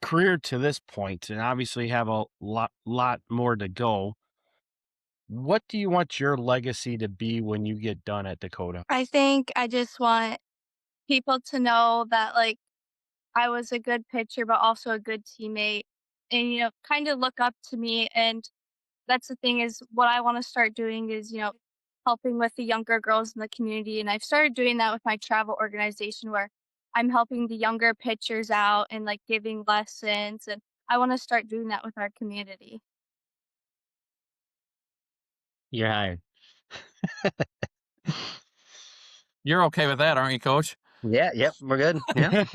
career to this point, and obviously have a lot more to go. What do you want your legacy to be when you get done at Dakota? I think I just want people to know that, like, I was a good pitcher, but also a good teammate and, kind of look up to me. And that's the thing is what I want to start doing is, helping with the younger girls in the community. And I've started doing that with my travel organization where I'm helping the younger pitchers out and like giving lessons. And I want to start doing that with our community. You're hired. You're okay with that, aren't you, Coach? Yeah, yep, we're good. Yeah.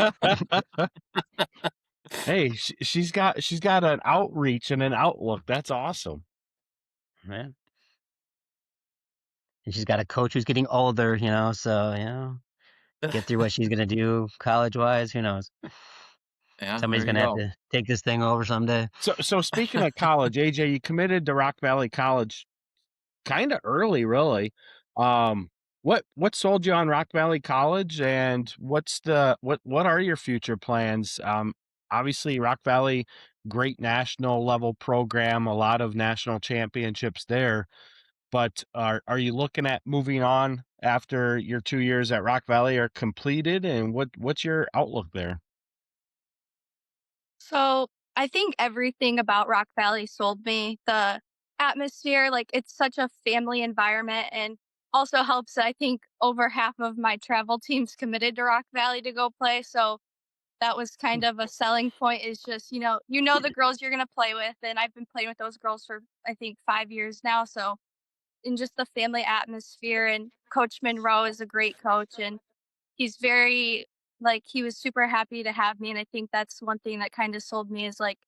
Hey, she's got an outreach and an outlook. That's awesome. Yeah. And she's got a coach who's getting older, so get through what she's gonna do college wise. Who knows? Yeah, Somebody's there you gonna have go. to take this thing over someday. So speaking of college, AJ, you committed to Rock Valley College kind of early, really. Um, what sold you on Rock Valley College, and what are your future plans? Obviously, Rock Valley, great national level program, a lot of national championships there. But are you looking at moving on after your 2 years at Rock Valley are completed, and what's your outlook there? So I think everything about Rock Valley sold me. The atmosphere, like it's such a family environment and also helps. I think over half of my travel teams committed to Rock Valley to go play. So that was kind of a selling point is just, the girls you're gonna play with. And I've been playing with those girls for I think 5 years now. So in just the family atmosphere and Coach Monroe is a great coach and he's very like he was super happy to have me and I think that's one thing that kind of sold me is like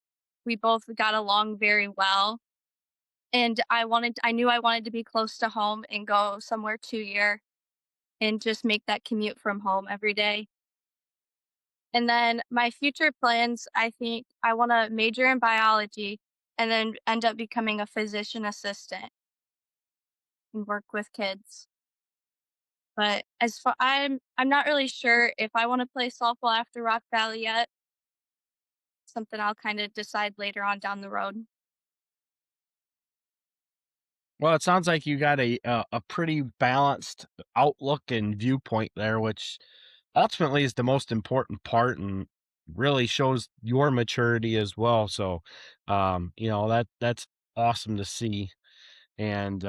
we both got along very well and I knew I wanted to be close to home and go somewhere 2 year and just make that commute from home every day. And then my future plans, I think I want to major in biology and then end up becoming a physician assistant and work with kids. But as far I'm not really sure if I want to play softball after Rock Valley yet. Something I'll kind of decide later on down the road. Well, it sounds like you got a pretty balanced outlook and viewpoint there, which ultimately is the most important part and really shows your maturity as well. So, that's awesome to see. And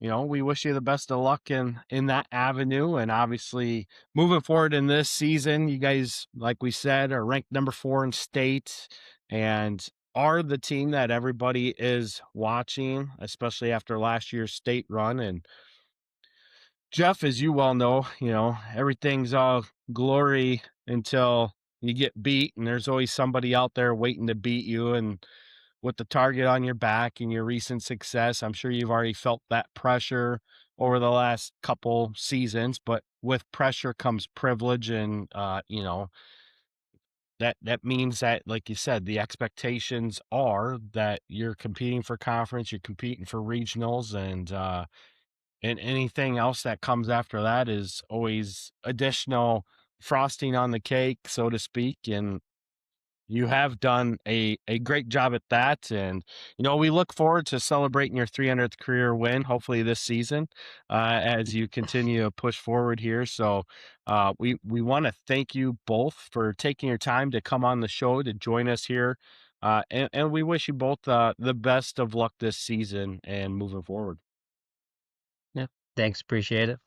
we wish you the best of luck in that avenue. And obviously, moving forward in this season, you guys, like we said, are ranked number 4 in state and are the team that everybody is watching, especially after last year's state run. And Jeff, as you well know, everything's all glory until you get beat, and there's always somebody out there waiting to beat you. And with the target on your back and your recent success, I'm sure you've already felt that pressure over the last couple seasons. But with pressure comes privilege, and that means that, like you said, the expectations are that you're competing for conference, you're competing for regionals, and anything else that comes after that is always additional frosting on the cake, so to speak. And you have done a great job at that. And, we look forward to celebrating your 300th career win, hopefully this season, as you continue to push forward here. So we want to thank you both for taking your time to come on the show to join us here. And we wish you both the best of luck this season and moving forward. Yeah. Thanks, appreciate it.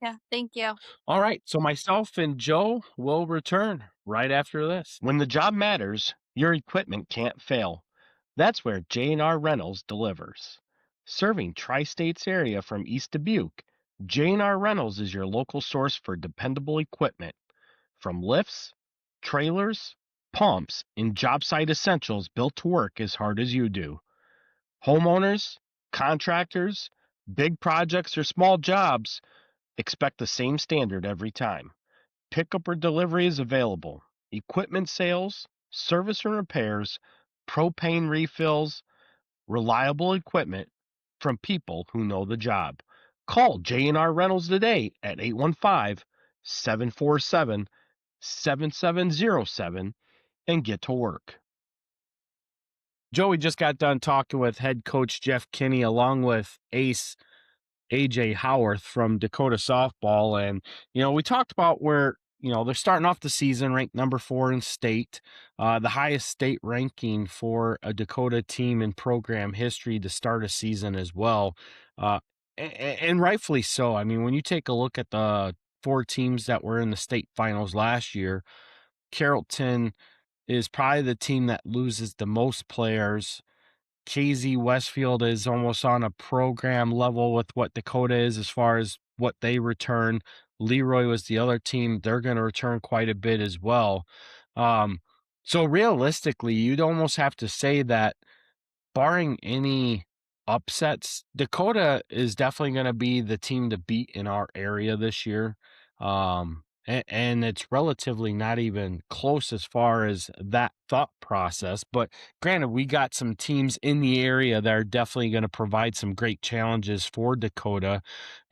Yeah, thank you. All right. So myself and Joe will return right after this. When the job matters, your equipment can't fail. That's where J&R Rentals delivers. Serving Tri-States area from East Dubuque, J&R Rentals is your local source for dependable equipment. From lifts, trailers, pumps, and job site essentials built to work as hard as you do. Homeowners, contractors, big projects or small jobs, expect the same standard every time. Pickup or delivery is available. Equipment sales, service and repairs, propane refills, reliable equipment from people who know the job. Call J&R Rentals today at 815-747-7707 and get to work. Joey just got done talking with head coach Jeff Kinney along with ace AJ Howarth from Dakota softball. And, we talked about where, they're starting off the season ranked number 4 in state, the highest state ranking for a Dakota team in program history to start a season as well. And rightfully so. I mean, when you take a look at the 4 teams that were in the state finals last year, Carrollton is probably the team that loses the most players. KZ Westfield is almost on a program level with what Dakota is as far as what they return. Leroy was the other team. They're going to return quite a bit as well. So realistically, you'd almost have to say that barring any upsets, Dakota is definitely going to be the team to beat in our area this year. And it's relatively not even close as far as that thought process. But granted, we got some teams in the area that are definitely going to provide some great challenges for Dakota.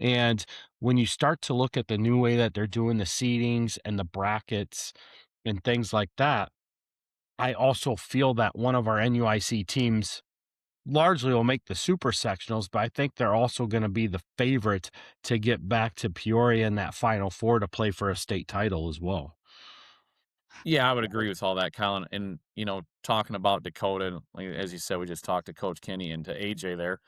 And when you start to look at the new way that they're doing the seedings and the brackets and things like that, I also feel that one of our NUIC teams largely will make the super sectionals, but I think they're also going to be the favorite to get back to Peoria in that Final Four to play for a state title as well. Yeah, I would agree with all that, Colin. And, talking about Dakota, like, as you said, we just talked to Coach Kinney and to AJ there.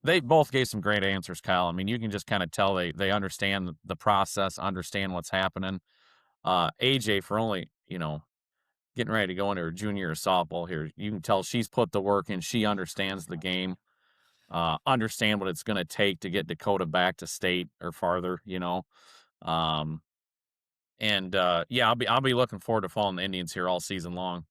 They both gave some great answers, Kyle. I mean, you can just kind of tell they understand the process, understand what's happening. AJ, for only, getting ready to go into her junior year of softball here, you can tell she's put the work in. She understands the game, understand what it's going to take to get Dakota back to state or farther, yeah, I'll be looking forward to following the Indians here all season long.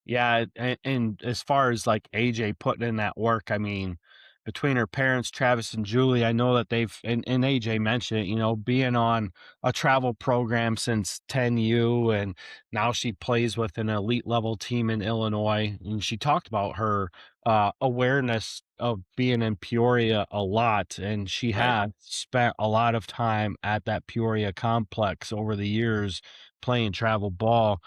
Yeah, and as far as like AJ putting in that work, I mean, between her parents, Travis and Julie, I know that and AJ mentioned it, being on a travel program since 10U, and now she plays with an elite level team in Illinois. And she talked about her awareness of being in Peoria a lot, and she Right. had spent a lot of time at that Peoria complex over the years playing travel ball.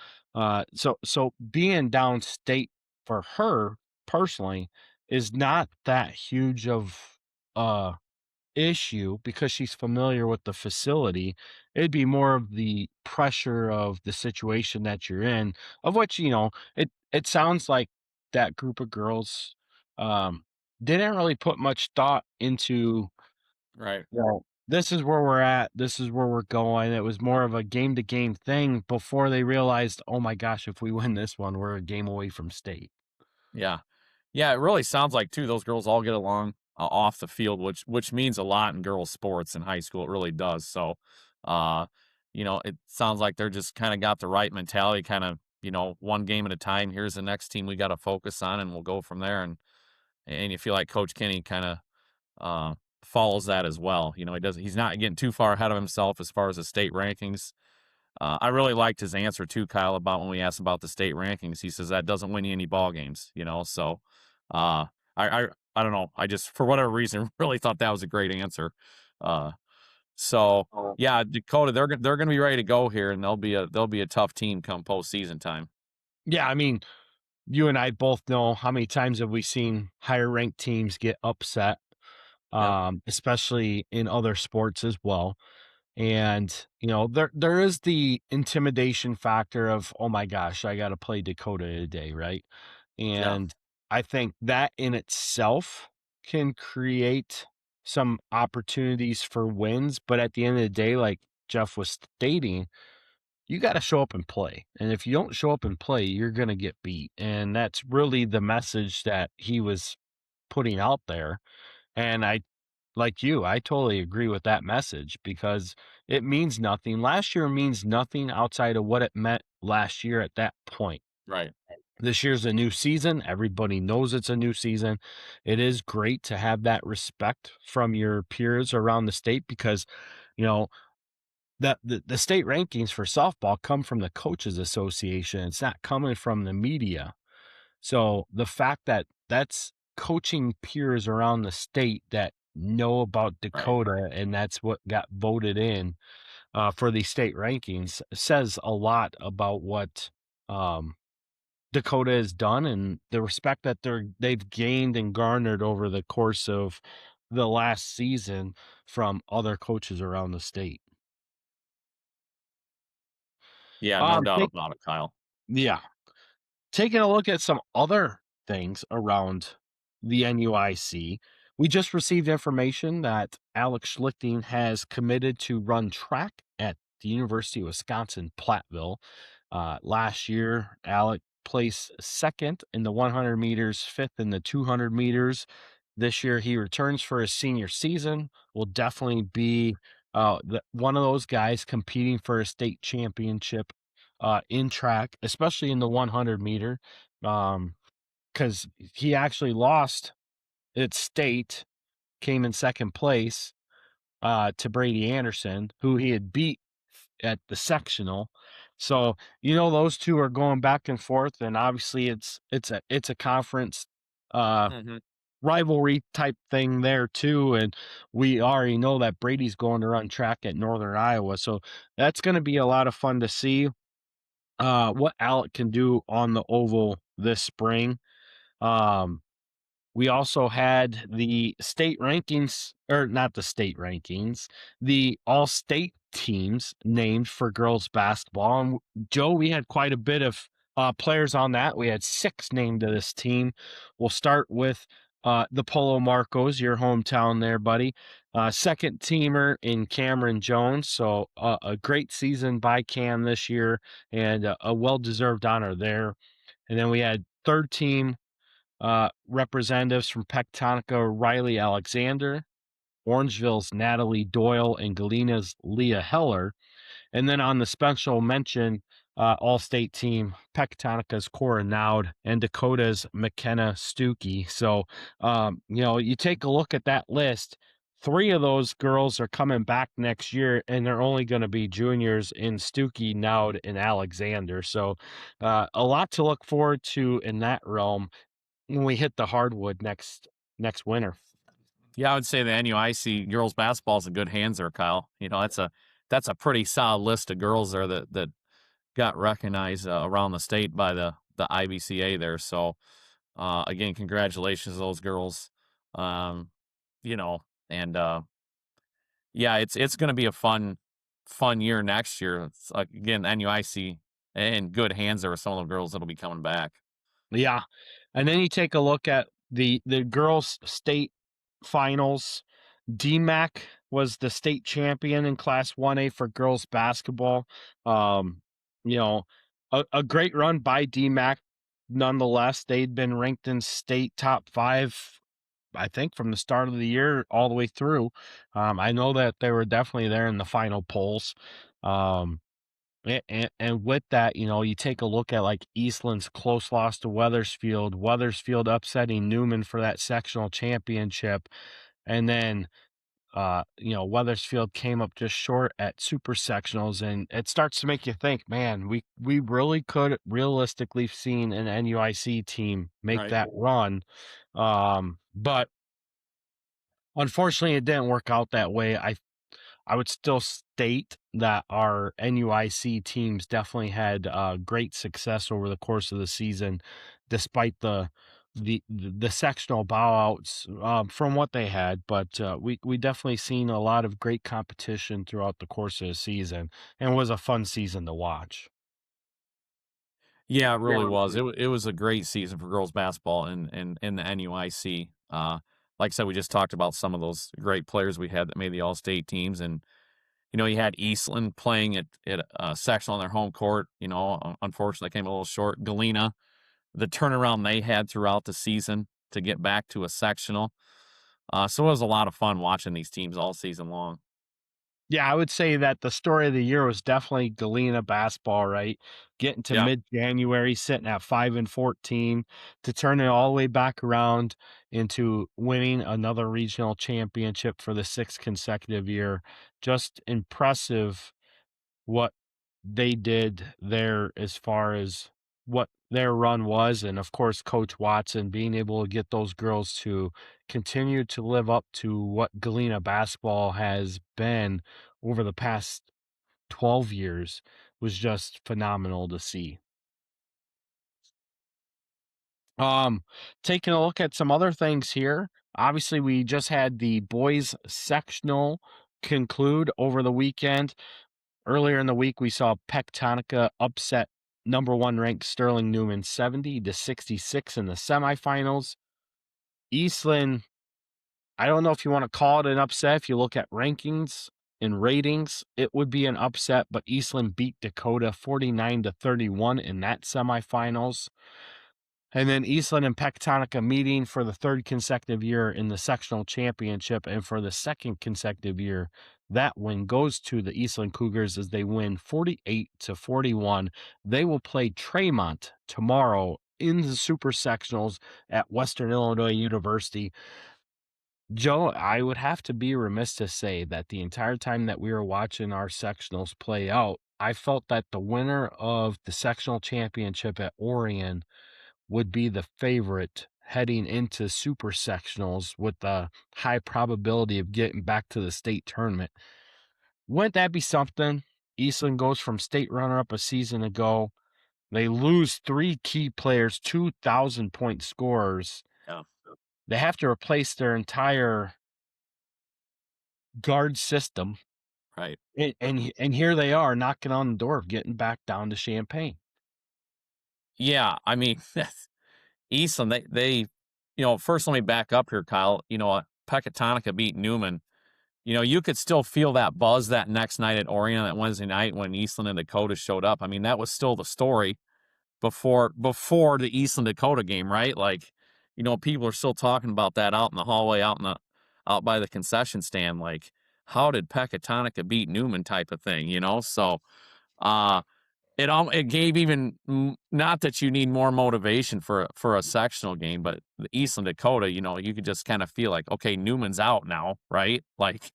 So being downstate for her personally is not that huge of a issue because she's familiar with the facility. It'd be more of the pressure of the situation that you're in, of which, it sounds like that group of girls um didn't really put much thought into, Right. this is where we're at, this is where we're going. It was more of a game to game thing before they realized, oh my gosh, if we win this one, we're a game away from state. Yeah. Yeah, it really sounds like too those girls all get along off the field, which means a lot in girls sports in high school. It really does. So, uh, it sounds like they're just kind of got the right mentality, kind of, one game at a time. Here's the next team we got to focus on, and we'll go from there. And you feel like Coach Kinney kind of follows that as well. He's not getting too far ahead of himself as far as the state rankings. I really liked his answer too, Kyle, about when we asked about the state rankings. He says that doesn't win you any ball games, So, uh, I don't know. I just, for whatever reason, really thought that was a great answer. So yeah, Dakota, they're going to be ready to go here, and they'll be a tough team come postseason time. Yeah, I mean, you and I both know how many times have we seen higher ranked teams get upset, Yep. especially in other sports as well. And, there is the intimidation factor of, oh my gosh, I got to play Dakota today, right? Yeah. And I think that in itself can create some opportunities for wins. But at the end of the day, like Jeff was stating, you got to show up and play. And if you don't show up and play, you're going to get beat. And that's really the message that he was putting out there. And like you, I totally agree with that message because it means nothing. Last year means nothing outside of what it meant last year at that point. Right. This year's a new season. Everybody knows it's a new season. It is great to have that respect from your peers around the state because, you know, the state rankings for softball come from the Coaches Association. It's not coming from the media. So the fact that that's coaching peers around the state that know about Right. Dakota, and that's what got voted in for the state rankings, says a lot about what Dakota has done and the respect that they've gained and garnered over the course of the last season from other coaches around the state. Yeah, no doubt Take, about it, Kyle. yeah, taking a look at some other things around the NUIC, we just received information that Alex Schlichting has committed to run track at the University of Wisconsin Platteville. Last year, Alec placed second in the 100 meters, fifth in the 200 meters. This year, he returns for his senior season. Will definitely be one of those guys competing for a state championship in track, especially in the 100 meter, because he actually lost at state, came in second place to Brady Anderson, who he had beat at the sectional. So those two are going back and forth, and obviously it's a conference Mhm. rivalry type thing there too. And we already know that Brady's going to run track at Northern Iowa, so that's going to be a lot of fun to see what Alec can do on the oval this spring. Um, we also had the state rankings, or not the state rankings, the all state teams named for girls basketball. And Joe, we had quite a bit of players on that. We had 6 named to this team. We'll start with the Polo Marcos, your hometown there, buddy. Second teamer in Cameron Jones. So a great season by Cam this year and a well-deserved honor there. And then we had third team representatives from Pectonica, Riley Alexander, Orangeville's Natalie Doyle, and Galena's Leah Heller. And then on the special mention, all-state team, Pectonica's Cora Naud and Dakota's McKenna Stuckey. So, you take a look at that list. 3 of those girls are coming back next year, and they're only going to be juniors in Stuckey, Naud, and Alexander. So, a lot to look forward to in that realm when we hit the hardwood next winter. Yeah, I would say the NUIC girls basketball is in good hands there, Kyle. That's a pretty solid list of girls there that got recognized around the state by the IBCA there. So again, congratulations to those girls. Um, you know, and yeah, it's going to be a fun year next year. It's like, again, NUIC in good hands there with some of the girls that'll be coming back. Yeah. And then you take a look at the girls state finals. DMAC was the state champion in Class 1A for girls basketball. Um, you know, a great run by DMAC. Nonetheless, they'd been ranked in state top 5, I think, from the start of the year all the way through. I know that they were definitely there in the final polls. And with that, you take a look at like Eastland's close loss to Weathersfield upsetting Newman for that sectional championship. And then, Weathersfield came up just short at super sectionals. And it starts to make you think, man, we really could realistically have seen an NUIC team make Right. that run. But unfortunately, it didn't work out that way. I would still state that our NUIC teams definitely had great success over the course of the season, despite the sectional bowouts from what they had. But we definitely seen a lot of great competition throughout the course of the season, and it was a fun season to watch. Yeah, it really was. It was a great season for girls basketball in the NUIC. Like I said, we just talked about some of those great players we had that made the all-state teams, and you had Eastland playing at sectional on their home court. Unfortunately, they came a little short. Galena, the turnaround they had throughout the season to get back to a sectional. So it was a lot of fun watching these teams all season long. Yeah, I would say that the story of the year was definitely Galena basketball, right? Getting to Yeah. mid-January, sitting at 5-14, to turn it all the way back around into winning another regional championship for the 6th consecutive year. Just impressive what they did there as far as what their run was, and of course Coach Watson being able to get those girls to continue to live up to what Galena basketball has been over the past 12 years was just phenomenal to see. Taking a look at some other things here. Obviously, we just had the boys sectional conclude over the weekend. Earlier in the week, we saw Pectonica upset number 1 ranked Sterling Newman 70-66 in the semifinals. Eastland, I don't know if you want to call it an upset. If you look at rankings and ratings, it would be an upset, but Eastland beat Dakota 49-31 in that semifinals. And then Eastland and Pectonica meeting for the 3rd consecutive year in the sectional championship. And for the 2nd consecutive year, that win goes to the Eastland Cougars as they win 48-41. They will play Tremont tomorrow in the super sectionals at Western Illinois University. Joe, I would have to be remiss to say that the entire time that we were watching our sectionals play out, I felt that the winner of the sectional championship at Orion would be the favorite heading into super sectionals with the high probability of getting back to the state tournament. Wouldn't that be something? Eastland goes from state runner-up a season ago. They lose 3 key players, 2,000-point scorers. Yeah. They have to replace their entire guard system. Right. And here they are knocking on the door of getting back down to Champaign. Yeah, I mean, Eastland, they first let me back up here, Kyle. Pecatonica beat Newman. You could still feel that buzz that next night at Orion, that Wednesday night when Eastland and Dakota showed up. I mean, that was still the story before the Eastland Dakota game, right? Like, people are still talking about that out in the hallway, out by the concession stand. Like, how did Pecatonica beat Newman type of thing, So, it gave even, not that you need more motivation for a sectional game, but the Eastland Dakota, you could just kind of feel like, okay, Newman's out now, right? Like,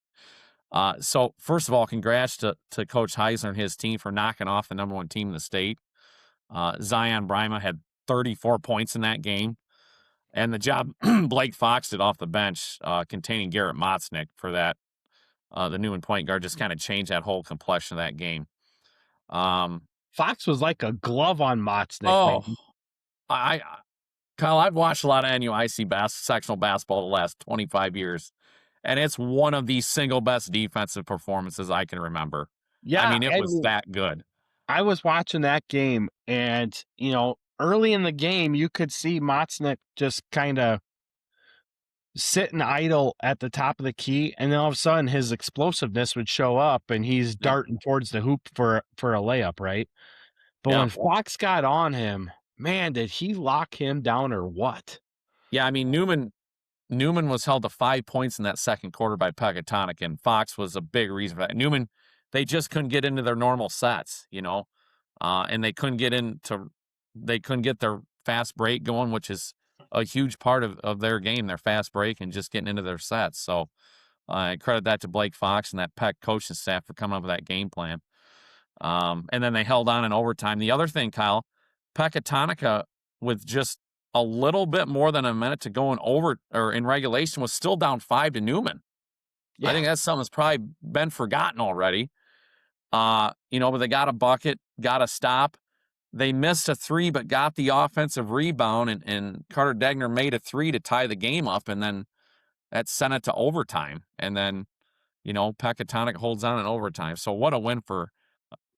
so first of all, congrats to Coach Heisler and his team for knocking off the number 1 team in the state. Zion Brima had 34 points in that game, and the job Blake Fox did off the bench, containing Garrett Motznick for that, the Newman point guard, just kind of changed that whole complexion of that game. Fox was like a glove on Motznick. Oh, man. Kyle, I've watched a lot of NUIC sectional basketball the last 25 years, and it's one of the single best defensive performances I can remember. Yeah, I mean, it was that good. I was watching that game, and, early in the game, you could see Motznick just kind of sitting idle at the top of the key, and then all of a sudden his explosiveness would show up, and he's darting towards the hoop for a layup, right? But when Fox got on him, man, did he lock him down or what? Yeah, I mean, Newman was held to 5 points in that second quarter by Pecatonica, and Fox was a big reason for that. Newman, they just couldn't get into their normal sets, and they couldn't get their fast break going, which is a huge part of their game, their fast break and just getting into their sets. So I credit that to Blake Fox and that Peck coaching staff for coming up with that game plan. And then they held on in overtime. The other thing, Kyle, Pecatonica, with just a little bit more than a minute to go in regulation, was still down 5 to Newman. Yeah. I think that's something that's probably been forgotten already. But they got a bucket, got a stop. They missed a 3, but got the offensive rebound, and Carter Degner made a 3 to tie the game up, and then that sent it to overtime. And then, Pecatonica holds on in overtime. So what a win for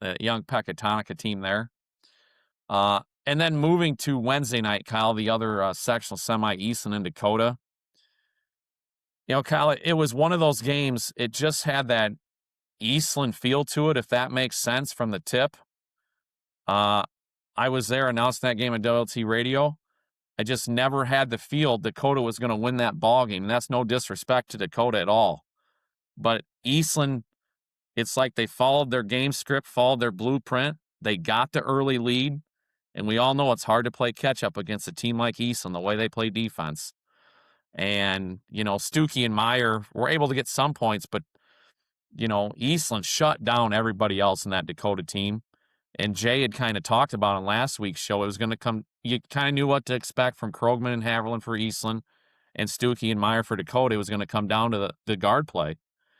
the young Pecatonica team there. And then moving to Wednesday night, Kyle, the other sectional semi, Eastland and Dakota. Kyle, it was one of those games. It just had that Eastland feel to it, if that makes sense, from the tip. I was there announcing that game on WLT radio. I just never had the feel Dakota was going to win that ball game. And that's no disrespect to Dakota at all. But Eastland, it's like they followed their game script, followed their blueprint. They got the early lead. And we all know it's hard to play catch up against a team like Eastland, the way they play defense. And, Stuckey and Meyer were able to get some points, but, Eastland shut down everybody else in that Dakota team. And Jay had kind of talked about on last week's show, it was going to come you kind of knew what to expect from Krogman and Haverland for Eastland and Stuckey and Meyer for Dakota. It was going to come down to the guard play.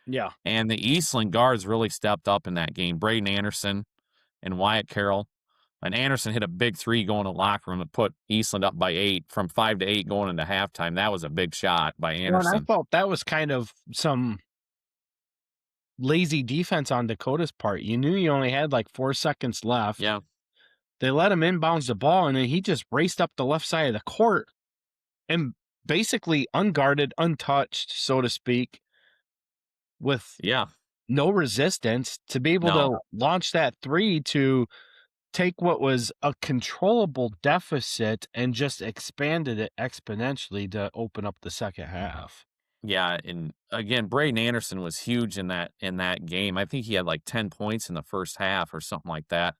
Yeah. And the Eastland guards really stepped up in that game. Braden Anderson and Wyatt Carroll. And Anderson hit a big three going to the locker room and put Eastland up by 8 from 5-8 going into halftime. That was a big shot by Well, and I Anderson. felt that was kind of some lazy defense on Dakota's part. You knew you only had like 4 seconds left. Yeah. They let him inbounds the ball, and then he just raced up the left side of the court and basically unguarded, untouched, so to speak, with Yeah. no resistance to be able No. to launch that three to take what was a controllable deficit and just expanded it exponentially to open up the second half. Yeah, and again, Braden Anderson was huge in that game. I think he had like 10 points in the first half or something like that.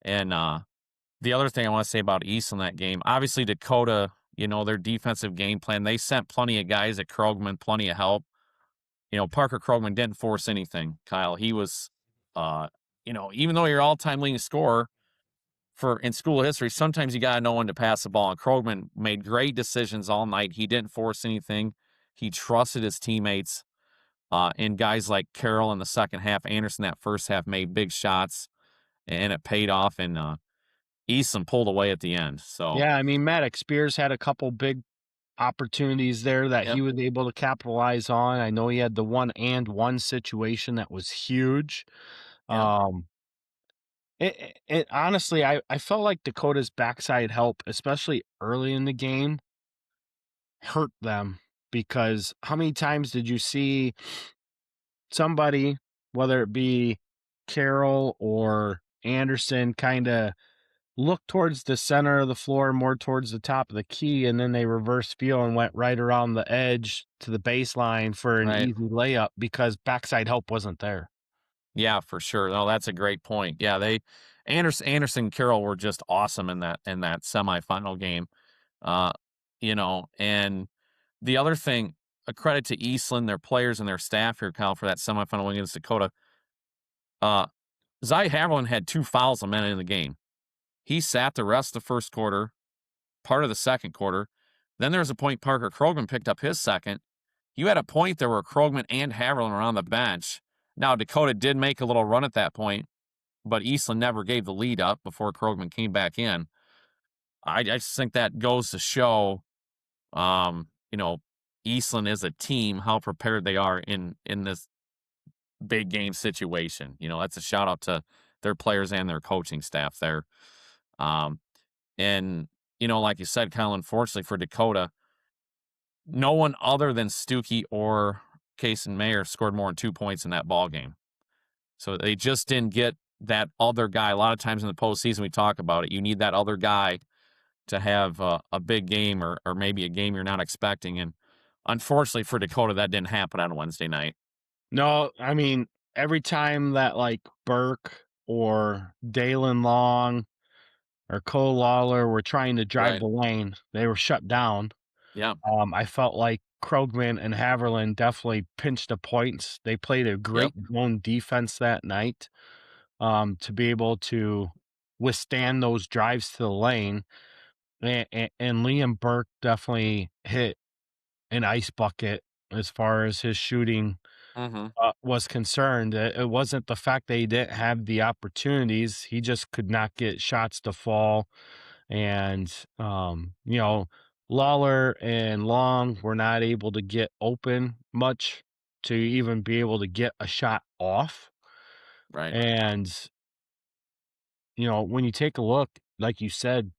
And the other thing I want to say about East in that game, obviously Dakota, their defensive game plan, they sent plenty of guys at Krogman, plenty of help. Parker Krogman didn't force anything, Kyle. He was, even though you're all-time leading scorer in school history, sometimes you got to know when to pass the ball. And Krogman made great decisions all night. He didn't force anything. He trusted his teammates. And guys like Carroll in the second half, Anderson that first half made big shots, and it paid off. And Easton pulled away at the end. So Yeah, I mean, Maddox Spears had a couple big opportunities there that Yep. he was able to capitalize on. I know he had the 1-and-1 situation that was huge. Yep. It honestly, I felt like Dakota's backside help, especially early in the game, hurt them because how many times did you see somebody, whether it be Carroll or Anderson, kind of look towards the center of the floor, more towards the top of the key, and then they reverse feel and went right around the edge to the baseline for an Right. easy layup because backside help wasn't there. Yeah, for sure. No, that's a great point. Yeah, Anderson and Carroll were just awesome in that semifinal game. And the other thing, a credit to Eastland, their players and their staff here, Kyle, for that semifinal win against Dakota. Zy Haviland had 2 fouls a minute in the game. He sat the rest of the first quarter, part of the second quarter. Then there was a point Parker Krogman picked up his second. You had a point there where Krogman and Haviland were on the bench. Now, Dakota did make a little run at that point, but Eastland never gave the lead up before Krogman came back in. I just think that goes to show, Eastland is a team, how prepared they are in this big game situation. That's a shout out to their players and their coaching staff there. And, like you said, Kyle, unfortunately for Dakota, no one other than Stuckey or Case and Mayer scored more than 2 points in that ball game. So they just didn't get that other guy. A lot of times in the postseason, we talk about it. You need that other guy to have a big game or maybe a game you're not expecting. And unfortunately for Dakota, that didn't happen on Wednesday night. No, I mean, every time that like Burke or Dalen Long or Cole Lawler were trying to drive Right. the lane, they were shut down. Yeah. I felt like Krogman and Haverland definitely pinched the points. They played a great zone defense that night to be able to withstand those drives to the lane. And Liam Burke definitely hit an ice bucket as far as his shooting Mm-hmm. was concerned. It wasn't the fact that he didn't have the opportunities. He just could not get shots to fall. And, Lawler and Long were not able to get open much to even be able to get a shot off. Right. And, when you take a look, like you said,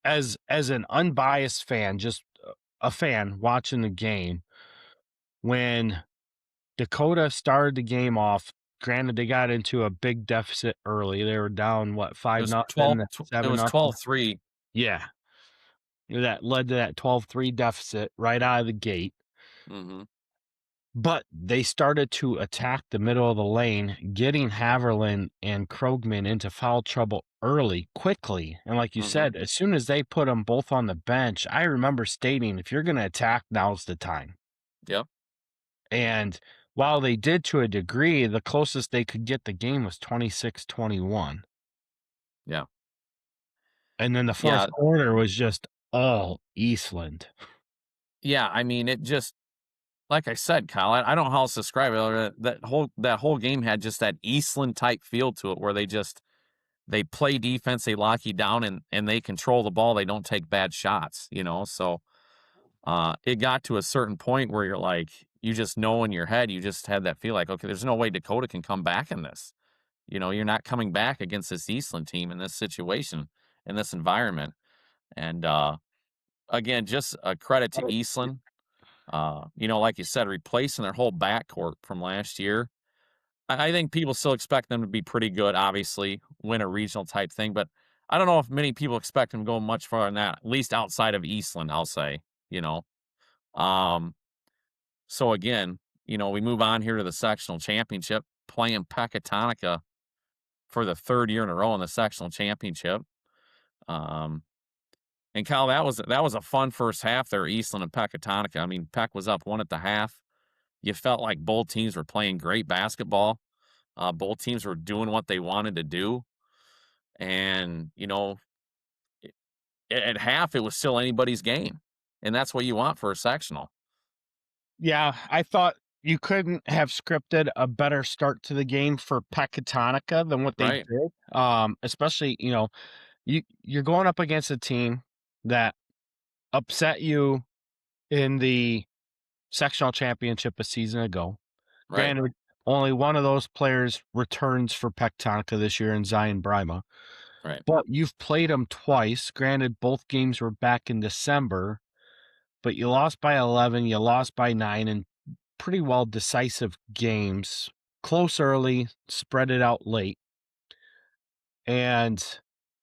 as an unbiased fan, just a fan watching the game, when Dakota started the game off, granted they got into a big deficit early. They were down, what, 5-0, It 7 was 12-3. Yeah. That led to that 12-3 deficit right out of the gate. Mm-hmm. But they started to attack the middle of the lane, getting Haverland and Krogman into foul trouble early, quickly. And like you said, as soon as they put them both on the bench, I remember stating, if you're going to attack, now's the time. Yep. And while they did to a degree, the closest they could get the game was 26-21. Yeah. And then the Yeah. fourth quarter was just all Eastland. Yeah, I mean, it just like I said, Kyle, I don't know how else to describe it. That whole game had just that Eastland type feel to it, where they play defense, they lock you down, and they control the ball. They don't take bad shots, So it got to a certain point where you're like, you just know in your head, you just had that feel like, okay, there's no way Dakota can come back in this. You're not coming back against this Eastland team in this situation, in this environment. And again, just a credit to Eastland. Like you said, replacing their whole backcourt from last year. I think people still expect them to be pretty good, obviously, win a regional type thing, but I don't know if many people expect them to go much farther than that, at least outside of Eastland, I'll say, you know. Um, so again, we move on here to the sectional championship, playing Pecatonica for the third year in a row in the sectional championship. Um, and Kyle, that was a fun first half there, Eastland and Pecatonica. I mean, Peck was up 1 at the half. You felt like both teams were playing great basketball. Both teams were doing what they wanted to do. And, at half, it was still anybody's game. And that's what you want for a sectional. Yeah, I thought you couldn't have scripted a better start to the game for Pecatonica than what they Right. did. Especially, you're going up against a team that upset you in the sectional championship a season ago. Right. Granted, only one of those players returns for Pecatonica this year in Zion Brima. Right. But you've played them twice. Granted, both games were back in December, but you lost by 11, you lost by 9, and pretty well decisive games. Close early, spread it out late. And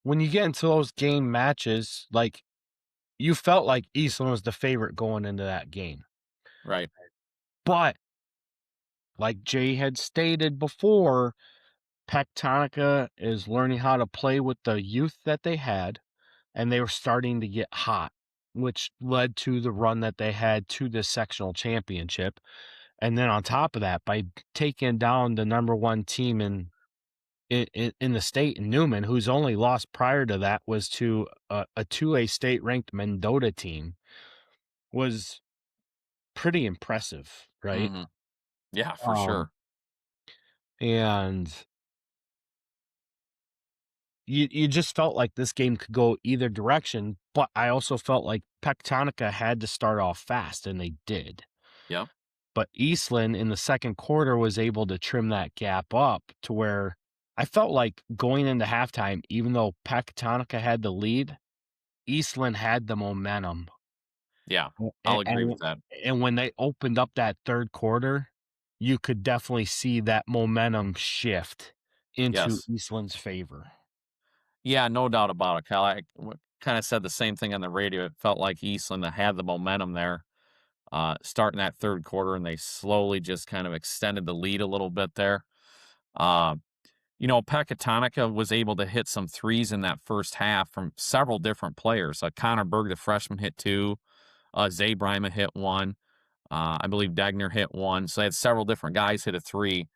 when you get into those game matches, like, you felt like Eastland was the favorite going into that game. Right. But like Jay had stated before, Pecatonica is learning how to play with the youth that they had, and they were starting to get hot, which led to the run that they had to the sectional championship. And then on top of that, by taking down the number one team in the state in Newman, whose only loss prior to that was to a 2A state ranked Mendota team, was pretty impressive, right? Mm-hmm. Yeah, for sure. And you just felt like this game could go either direction, but I also felt like Pecatonica had to start off fast, and they did. Yep. But Eastland in the second quarter was able to trim that gap up to where I felt like going into halftime, even though Pecatonica had the lead, Eastland had the momentum. Yeah. A- I'll agree with that. And when they opened up that third quarter, you could definitely see that momentum shift into Yes. Eastland's favor. Yeah, no doubt about it, Kyle. I kind of said the same thing on the radio. It felt like Eastland had the momentum there, starting that third quarter, and they slowly just kind of extended the lead a little bit there. Uh, Pecatonica was able to hit some threes in that first half from several different players. Connor Berg, the freshman, hit 2. Zay Brima hit 1. I believe Dagner hit 1. So they had several different guys hit a 3.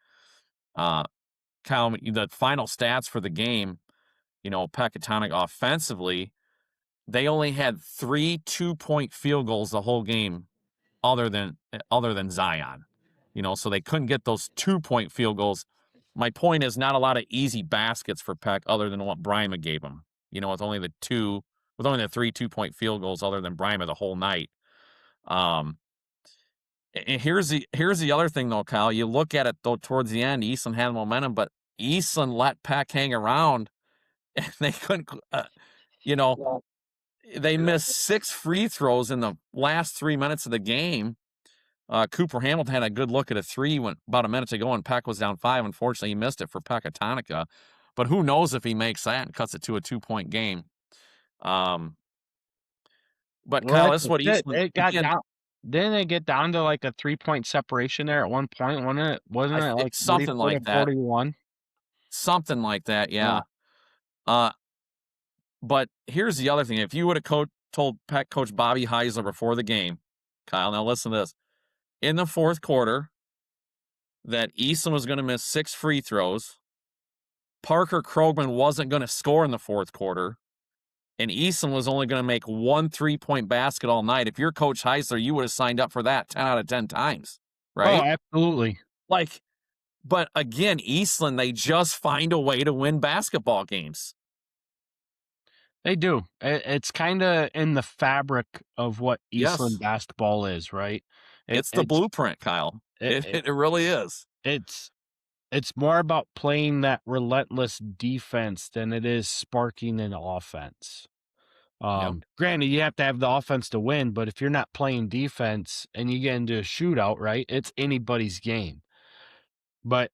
Kyle, the final stats for the game, Pecatonica offensively, they only had 3 2-point field goals the whole game, other than Zion. So they couldn't get those 2-point field goals. My point is, not a lot of easy baskets for Peck other than what Brima gave them. With only the 3 2-point field goals other than Brima the whole night. And here's the other thing though, Kyle. You look at it though towards the end, Eastland had momentum, but Eastland let Peck hang around, and they couldn't. They missed 6 free throws in the last 3 minutes of the game. Cooper Hamilton had a good look at a 3 when about a minute to go, and Peck was down 5. Unfortunately, he missed it for Pecatonica. But who knows if he makes that and cuts it to a 2-point game. But Kyle, this is what Eastland It got again. down. Didn't it get down to like a 3-point separation there at one point? Wasn't it like Something 44 like to that. 41? Something like that, yeah. But here's the other thing. If you would have told Peck coach Bobby Heisler before the game, Kyle, now listen to this. In the fourth quarter, that Easton was going to miss 6 free throws, Parker Krogman wasn't going to score in the fourth quarter, and Easton was only going to make 1 3-point basket all night. If you're Coach Heisler, you would have signed up for that 10 out of 10 times, Oh, right? absolutely. Like, but again, Eastland, they just find a way to win basketball games. They do. It's kind of in the fabric of what Eastland Yes. basketball is, right? It's the blueprint, Kyle. It really is. It's more about playing that relentless defense than it is sparking an offense. Yep. Granted, you have to have the offense to win, but if you're not playing defense and you get into a shootout, right, it's anybody's game. But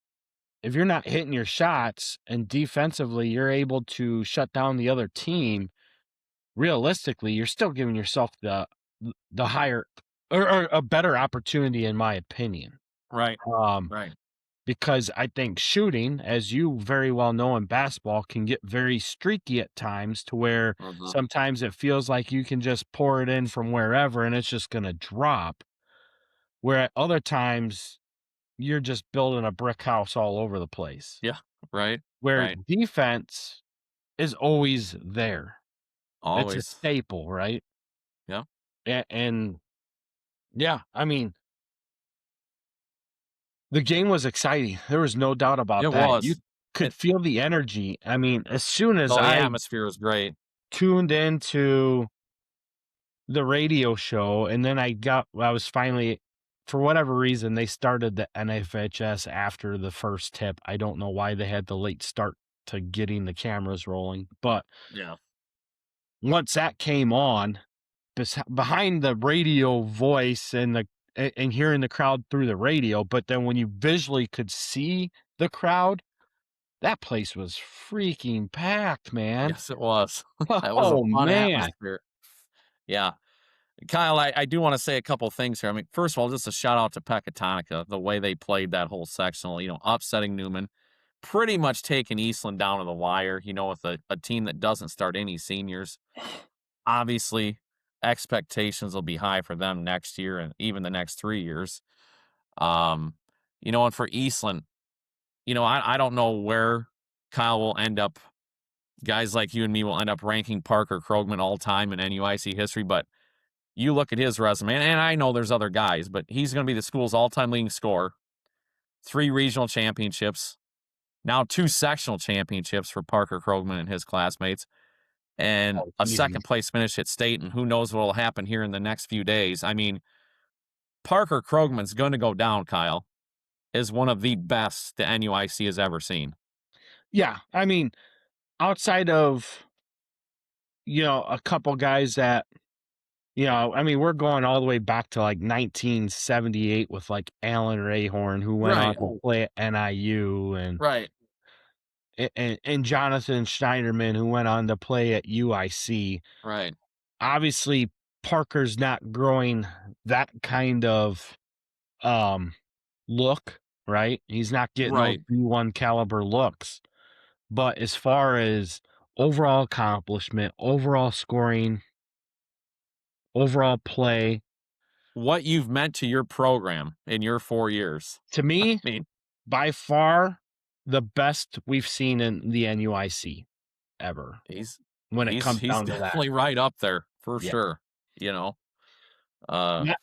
if you're not hitting your shots and defensively you're able to shut down the other team, realistically, you're still giving yourself the higher or a better opportunity, in my opinion. Right. Right. Because I think shooting, as you very well know in basketball, can get very streaky at times to where sometimes it feels like you can just pour it in from wherever and it's just going to drop. Where at other times, you're just building a brick house all over the place. Yeah. Right. Where Right. defense is always there. Always. It's a staple, right? Yeah. And yeah, I mean, the game was exciting. There was no doubt about It that. was. You could feel the energy. I mean, as soon as The I atmosphere was great. tuned into the radio show, and then I was finally, for whatever reason, they started the NFHS after the first tip. I don't know why they had the late start to getting the cameras rolling, but Yeah. once that came on, behind the radio voice and hearing the crowd through the radio, but then when you visually could see the crowd, that place was freaking packed, man. Yes, it was. That was a fun atmosphere. Yeah. Kyle, I do want to say a couple things here. I mean, first of all, just a shout out to Pecatonica, the way they played that whole sectional, upsetting Newman, pretty much taking Eastland down to the wire, with a team that doesn't start any seniors. Obviously, expectations will be high for them next year and even the next 3 years. And for Eastland, I don't know where Kyle will end up. Guys like you and me will end up ranking Parker Krogman all time in NUIC history, but you look at his resume, and I know there's other guys, but he's going to be the school's all-time leading scorer, 3 regional championships, now 2 sectional championships for Parker Krogman and his classmates, and a second-place finish at state, and who knows what will happen here in the next few days. I mean, Parker Krogman's going to go down, Kyle, as one of the best the NUIC has ever seen. Yeah, I mean, outside of, a couple guys that, I mean, we're going all the way back to like 1978 with like Alan Rayhorn, who went on to play at NIU, and and Jonathan Schneiderman, who went on to play at UIC. Right. Obviously, Parker's not growing that kind of look, right? He's not getting those B1 caliber looks. But as far as overall accomplishment, overall scoring, overall play, what you've meant to your program in your 4 years. To me, by far the best we've seen in the NUIC ever. He's definitely right up there for sure. I'm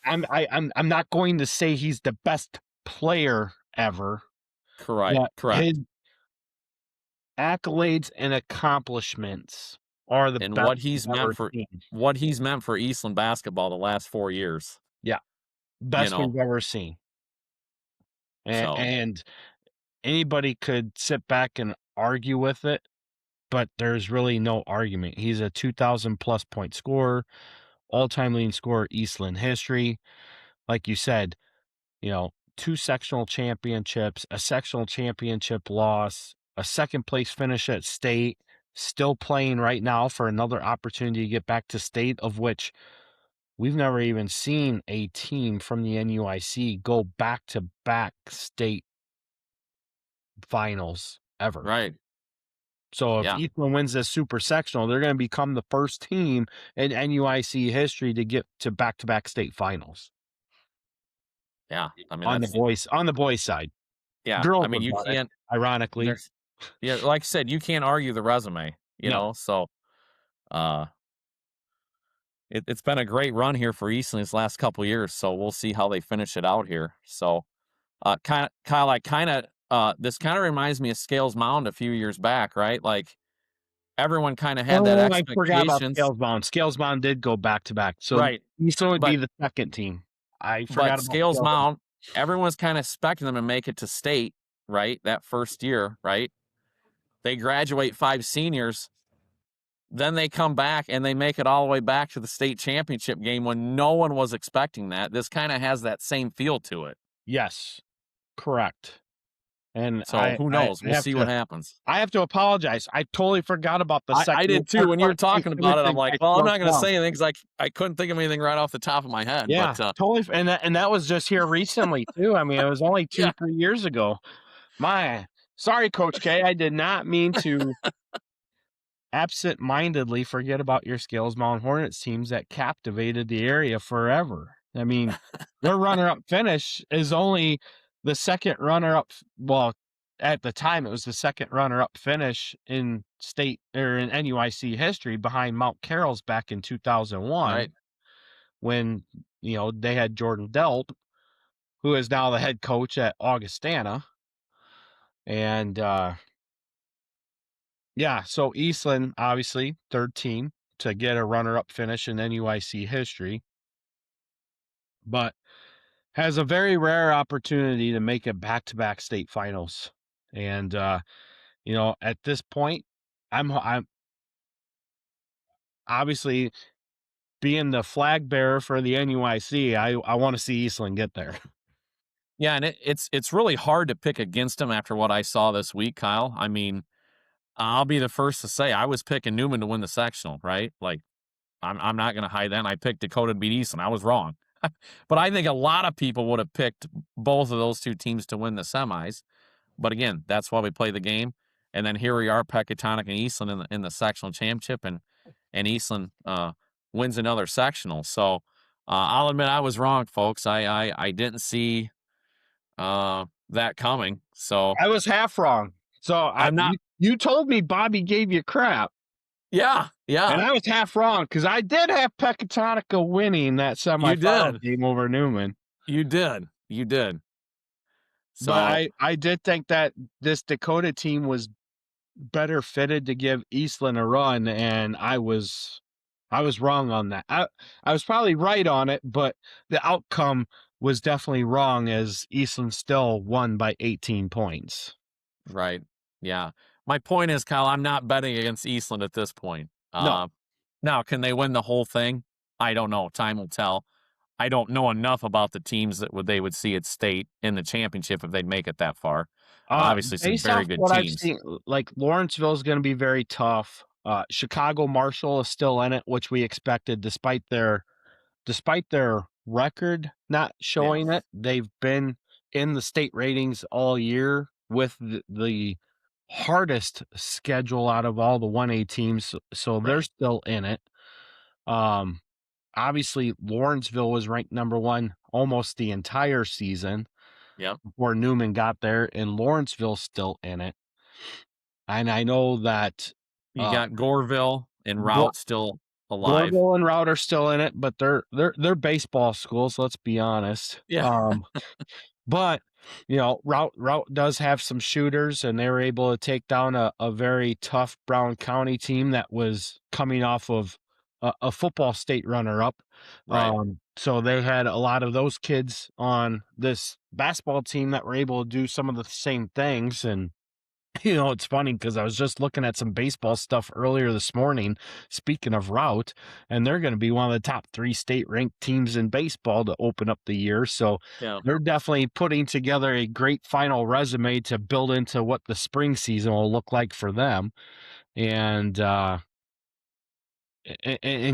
not going to say he's the best player ever. Correct. His accolades and accomplishments are the best. What he's meant for Eastland basketball the last 4 years. Yeah. Best we've ever seen. And anybody could sit back and argue with it, but there's really no argument. He's a 2,000+ point scorer, all-time leading scorer, Eastland history. Like you said, 2 sectional championships, a sectional championship loss, a second-place finish at state, still playing right now for another opportunity to get back to state, of which we've never even seen a team from the NUIC go back-to-back state finals ever. Right. So if Eastland wins this super sectional, they're going to become the first team in NUIC history to get to back-to-back state finals. Yeah, I mean, on the boys side. Yeah, girls, I mean, you can't. Ironically, like I said, you can't argue the resume. So It's been a great run here for Eastland these last couple years, so we'll see how they finish it out here. So, this kind of reminds me of Scales Mound a few years back, right? Like everyone kind of had that Oh, I forgot about expectations, Scales Mound. Scales Mound did go back to back. So right? Eastland would be But the second team. I but forgot about Scales Scales Mound. Mound, everyone's kind of expecting them to make it to state, right? That first year, right? They graduate 5 seniors, then they come back and they make it all the way back to the state championship game when no one was expecting that. This kind of has that same feel to it. Yes, correct. And So who knows? We'll see what happens. I have to apologize. I totally forgot about the I second did too. or When you were first place talking about it, I'm finishing like, by well, I'm Scales not going to Mound. say anything because I couldn't think of anything right off the top of my head. Yeah, But totally. And that was just here recently too. I mean, it was only 2, yeah, 3 years ago. Sorry, Coach K. I did not mean to absent-mindedly forget about your Scales Mountain Hornets teams that captivated the area forever. I mean, their runner-up finish is only the second runner-up. Well, at the time, it was the second runner-up finish in state or in NUIC history behind Mount Carroll's back in 2001 right. when they had Jordan Delt, who is now the head coach at Augustana, and yeah, so Eastland, obviously, third team to get a runner-up finish in NUIC history, but has a very rare opportunity to make it back-to-back state finals. And at this point, I'm obviously being the flag bearer for the NUIC. I want to see Eastland get there. Yeah, and it's really hard to pick against them after what I saw this week, Kyle. I mean, I'll be the first to say I was picking Newman to win the sectional, right? Like I'm not going to hide that. And I picked Dakota to beat Eastland. I was wrong, but I think a lot of people would have picked both of those two teams to win the semis. But again, that's why we play the game. And then here we are, Pecatonic and Eastland in the sectional championship, and Eastland wins another sectional. So I'll admit I was wrong, folks. I didn't see that coming. So I was half wrong. So I'm not. you told me Bobby gave you crap. Yeah, And I was half wrong because I did have Pecatonica winning that you semifinal did. game over Newman. You did. You did. So But I did think that this Dakota team was better fitted to give Eastland a run, and I was wrong on that. I was probably right on it, but the outcome was definitely wrong as Eastland still won by 18 points. right. Yeah. My point is, Kyle, I'm not betting against Eastland at this point. No. Now, can they win the whole thing? I don't know. Time will tell. I don't know enough about the teams that they would see at state in the championship if they'd make it that far. Obviously, some Based very off good what I've teams. seen, like Lawrenceville is going to be very tough. Chicago Marshall is still in it, which we expected, despite their record not Yeah. showing it. They've been in the state ratings all year with the hardest schedule out of all the 1A teams, so they're Right. still in it. Obviously, Lawrenceville was ranked number 1 almost the entire season. Yep. Before Newman got there, and Lawrenceville's still in it. And I know that You got Goreville and Go Route still alive. Goreville and Route are still in it, but they're baseball schools, let's be honest. Yeah. But Route does have some shooters, and they were able to take down a very tough Brown County team that was coming off of a football state runner-up. Right. So they had a lot of those kids on this basketball team that were able to do some of the same things. And it's funny because I was just looking at some baseball stuff earlier this morning, speaking of Route, and they're going to be one of the top 3 state ranked teams in baseball to open up the year. So Yeah. they're definitely putting together a great final resume to build into what the spring season will look like for them. And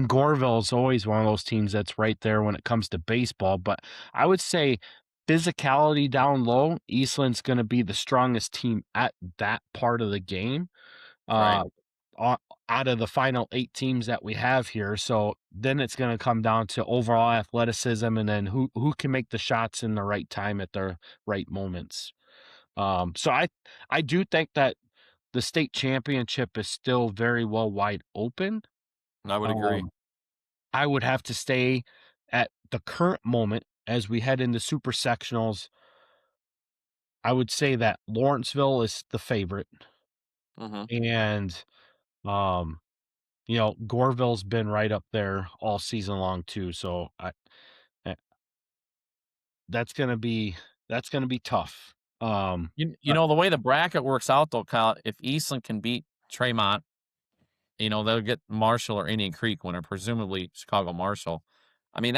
Goreville is always one of those teams that's right there when it comes to baseball. But I would say physicality down low, Eastland's going to be the strongest team at that part of the game. Right. Out of the final 8 teams that we have here. So then it's going to come down to overall athleticism, and then who can make the shots in the right time at the right moments. So I do think that the state championship is still very well wide open. I would agree. I would have to stay at the current moment as we head into super sectionals. I would say that Lawrenceville is the favorite, Mhm. and um, Goreville's been right up there all season long too. So eh, that's gonna be tough. The way the bracket works out though, Kyle, if Eastland can beat Tremont, they'll get Marshall or Indian Creek winner, presumably Chicago Marshall. I mean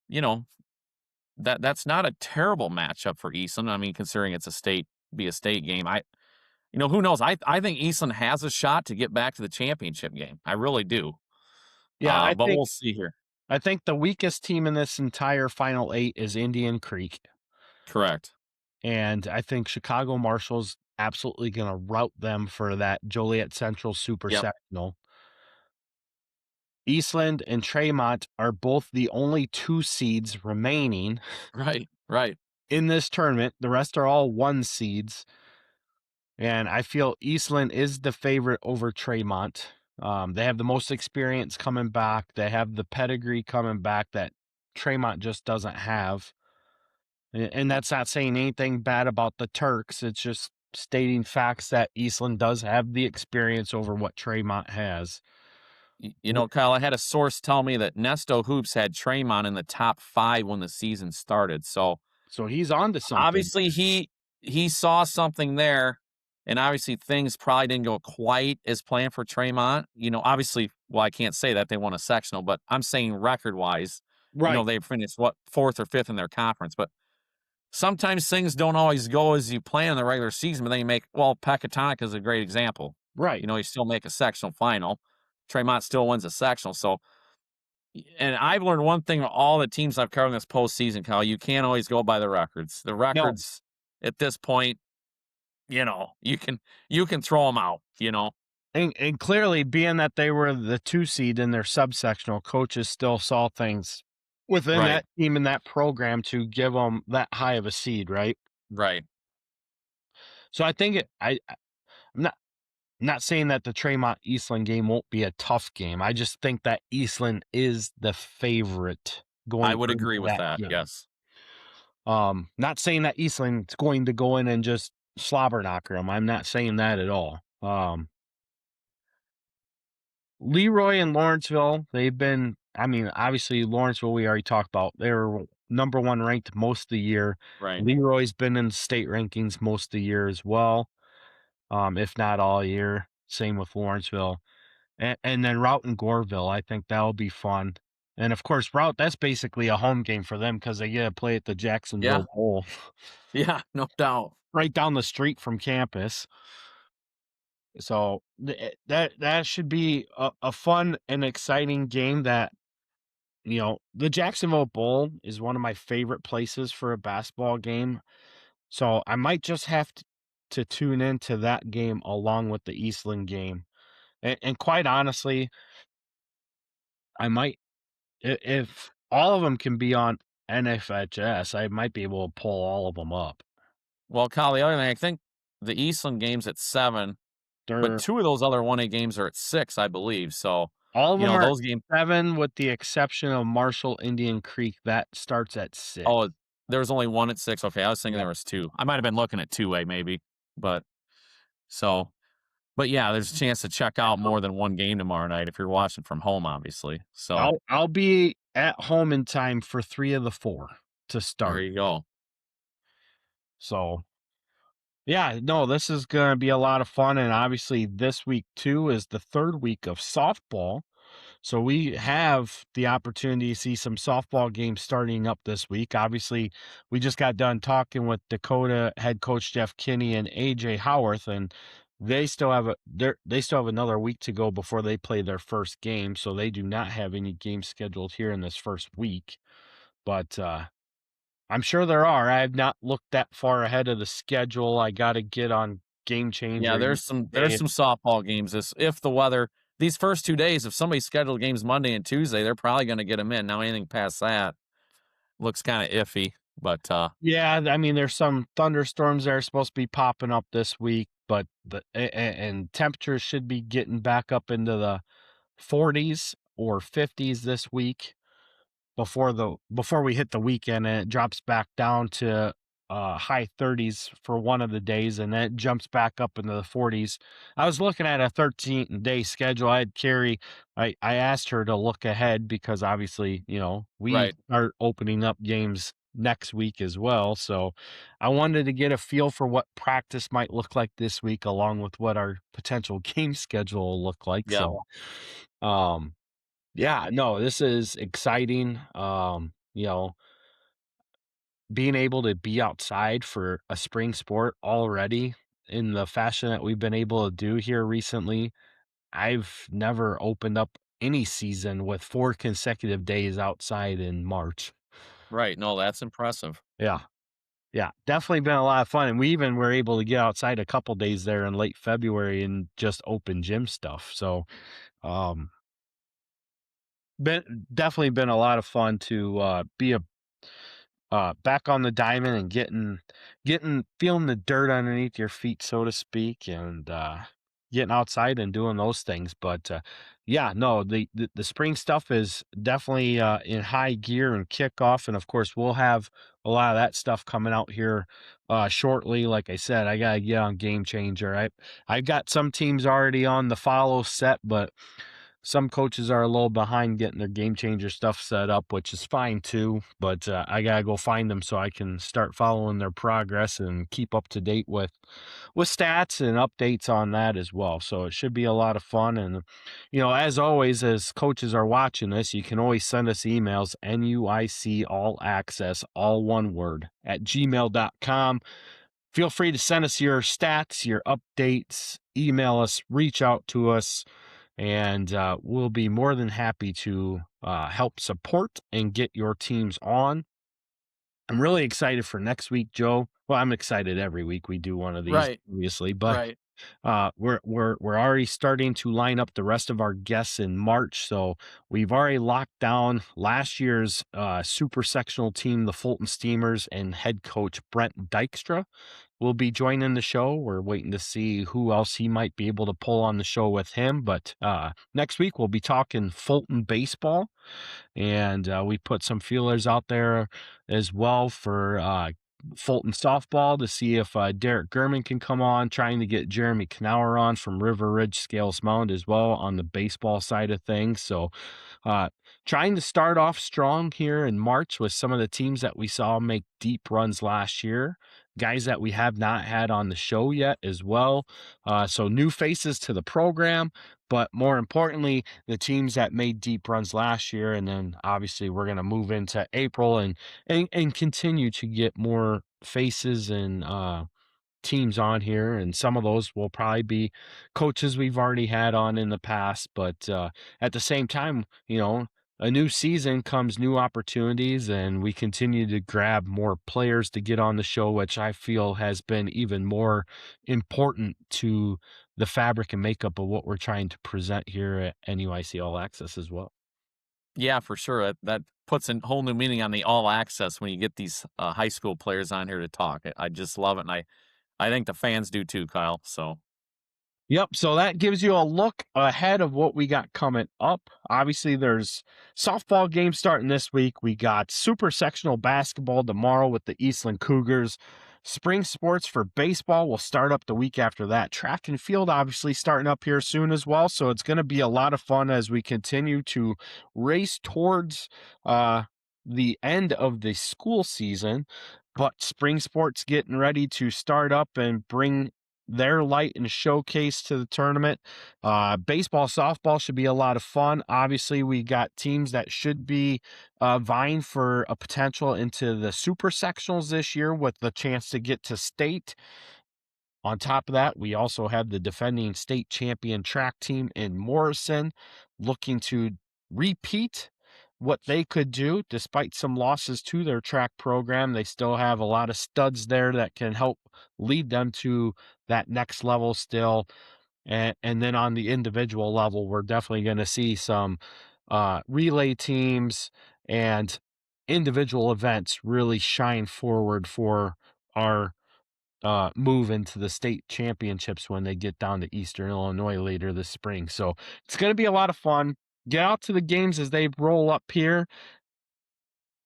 you know, that's not a terrible matchup for Eastland. I mean, considering it's a state game. Who knows? I think Eastland has a shot to get back to the championship game. I really do. Yeah, But we'll see here. I think the weakest team in this entire Final 8 is Indian Creek. Correct. And I think Chicago Marshall's absolutely going to rout them for that Joliet Central Super Yep. Sectional. Eastland and Tremont are both the only 2 seeds remaining Right. in this tournament. The rest are all 1 seeds. And I feel Eastland is the favorite over Tremont. They have the most experience coming back. They have the pedigree coming back that Tremont just doesn't have. And that's not saying anything bad about the Turks. It's just stating facts that Eastland does have the experience over what Tremont has. Kyle, I had a source tell me that Nesto Hoops had Tremont in the top 5 when the season started. So he's on to something. obviously he saw something there, and obviously things probably didn't go quite as planned for Tremont. Obviously, well, I can't say that they won a sectional, but I'm saying record-wise, Right. they finished 4th or 5th in their conference. But sometimes things don't always go as you plan in the regular season, but then you Pecatonic is a great example. Right. You still make a sectional final. Tremont still wins a sectional. So, and I've learned one thing from all the teams I've covered in this postseason, Kyle, you can't always go by the records. The records at this point, you can throw them out, And clearly, being that they were the 2 seed in their subsectional, coaches still saw things within that team and that program to give them that high of a seed, right? Right. So I think I'm not saying that the Tremont Eastland game won't be a tough game. I just think that Eastland is the favorite going. I would agree with that. game. Yes. Not saying that Eastland's going to go in and just slobber knocker them. I'm not saying that at all. Leroy and Lawrenceville, they've been, obviously Lawrenceville, we already talked about. They were number 1 ranked most of the year. Right. Leroy's been in state rankings most of the year as well, if not all year. Same with Lawrenceville. And then Route and Goreville, I think that'll be fun. And of course, Route, that's basically a home game for them because they get to play at the Jacksonville Bowl. Yeah, no doubt. Right down the street from campus. So that should be a fun and exciting game that, the Jacksonville Bowl is one of my favorite places for a basketball game. So I might just have to tune into that game along with the Eastland game. And quite honestly, I might, if all of them can be on NFHS, I might be able to pull all of them up. Well, Kyle, the other thing, I think the Eastland game's at 7, but 2 of those other 1A games are at 6, I believe. So all of them are those games 7, with the exception of Marshall Indian Creek. That starts at 6. Oh, there was only 1 at 6. Okay, I was thinking there was 2. I might have been looking at 2A maybe, but yeah, there's a chance to check out more than 1 game tomorrow night if you're watching from home, obviously. So I'll be at home in time for 3 of the 4 to start. There you go. So, yeah, no, this is going to be a lot of fun. And obviously this week too is the 3rd week of softball. So we have the opportunity to see some softball games starting up this week. Obviously, we just got done talking with Dakota head coach Jeff Kinney and AJ Howarth, and they still have another week to go before they play their first game. So they do not have any games scheduled here in this first week. But I'm sure there are. I have not looked that far ahead of the schedule. I got to get on Game Changer. Yeah, there's some softball games. If the weather, these first 2 days, if somebody scheduled games Monday and Tuesday, they're probably going to get them in. Now anything past that looks kind of iffy. But yeah, there's some thunderstorms that are supposed to be popping up this week, but and temperatures should be getting back up into the 40s or 50s this week before we hit the weekend, and it drops back down to high 30s for one of the days, and then it jumps back up into the 40s. I was looking at a 13-day schedule. I asked her to look ahead because obviously, we Right. are opening up games next week as well. So I wanted to get a feel for what practice might look like this week, along with what our potential game schedule will look like. Yeah. So, yeah, no, this is exciting. Being able to be outside for a spring sport already in the fashion that we've been able to do here recently, I've never opened up any season with 4 consecutive days outside in March. Right. No, that's impressive. Yeah. Yeah, definitely been a lot of fun, and we even were able to get outside a couple days there in late February and just open gym stuff. So, um, definitely been a lot of fun to be back on the diamond and getting feeling the dirt underneath your feet, so to speak, and getting outside and doing those things. But yeah, no, the spring stuff is definitely in high gear and kickoff, and of course we'll have a lot of that stuff coming out here shortly. Like I said, I gotta get on Game Changer. I've got some teams already on the follow set, but some coaches are a little behind getting their Game Changer stuff set up, which is fine too. But I gotta go find them so I can start following their progress and keep up to date with stats and updates on that as well. So it should be a lot of fun. And as always, as coaches are watching this, you can always send us emails, NUIC all access, all one word, at gmail.com. Feel free to send us your stats, your updates, email us, reach out to us, and we'll be more than happy to help support and get your teams on. I'm really excited for next week, Joe. Well, I'm excited every week we do one of these, Right. obviously, but Right. we're already starting to line up the rest of our guests in March. So we've already locked down last year's super sectional team, the Fulton Steamers, and head coach Brent Dykstra will be joining the show. We're waiting to see who else he might be able to pull on the show with him. But next week we'll be talking Fulton baseball, and we put some feelers out there as well for Fulton softball to see if Derek Gurman can come on, trying to get Jeremy Knauer on from River Ridge Scales Mound as well on the baseball side of things. So uh, trying to start off strong here in March with some of the teams that we saw make deep runs last year, guys that we have not had on the show yet as well. So new faces to the program, but more importantly, the teams that made deep runs last year. And then obviously we're going to move into April and continue to get more faces and teams on here, and some of those will probably be coaches we've already had on in the past. But at the same time, a new season comes new opportunities, and we continue to grab more players to get on the show, which I feel has been even more important to the fabric and makeup of what we're trying to present here at NUIC All Access as well. Yeah, for sure. That puts a whole new meaning on the all access when you get these high school players on here to talk. I just love it, and I think the fans do too, Kyle. So Yep. So that gives you a look ahead of what we got coming up. Obviously, there's softball games starting this week. We got super sectional basketball tomorrow with the Eastland Cougars. Spring sports for baseball will start up the week after that. Track and field, obviously, starting up here soon as well. So it's going to be a lot of fun as we continue to race towards the end of the school season. But spring sports getting ready to start up and bring their light and showcase to the tournament. Baseball, softball should be a lot of fun. Obviously, we got teams that should be vying for a potential into the super sectionals this year with the chance to get to state. On top of that, we also have the defending state champion track team in Morrison looking to repeat what they could do despite some losses to their track program. They still have a lot of studs there that can help lead them to that next level still. And then on the individual level, we're definitely going to see some relay teams and individual events really shine forward for our move into the state championships when they get down to Eastern Illinois later this spring. So it's going to be a lot of fun. Get out to the games as they roll up here.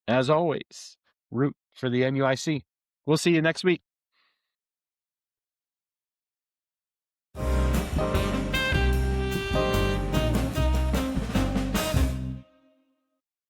As always, root for the NUIC. We'll see you next week.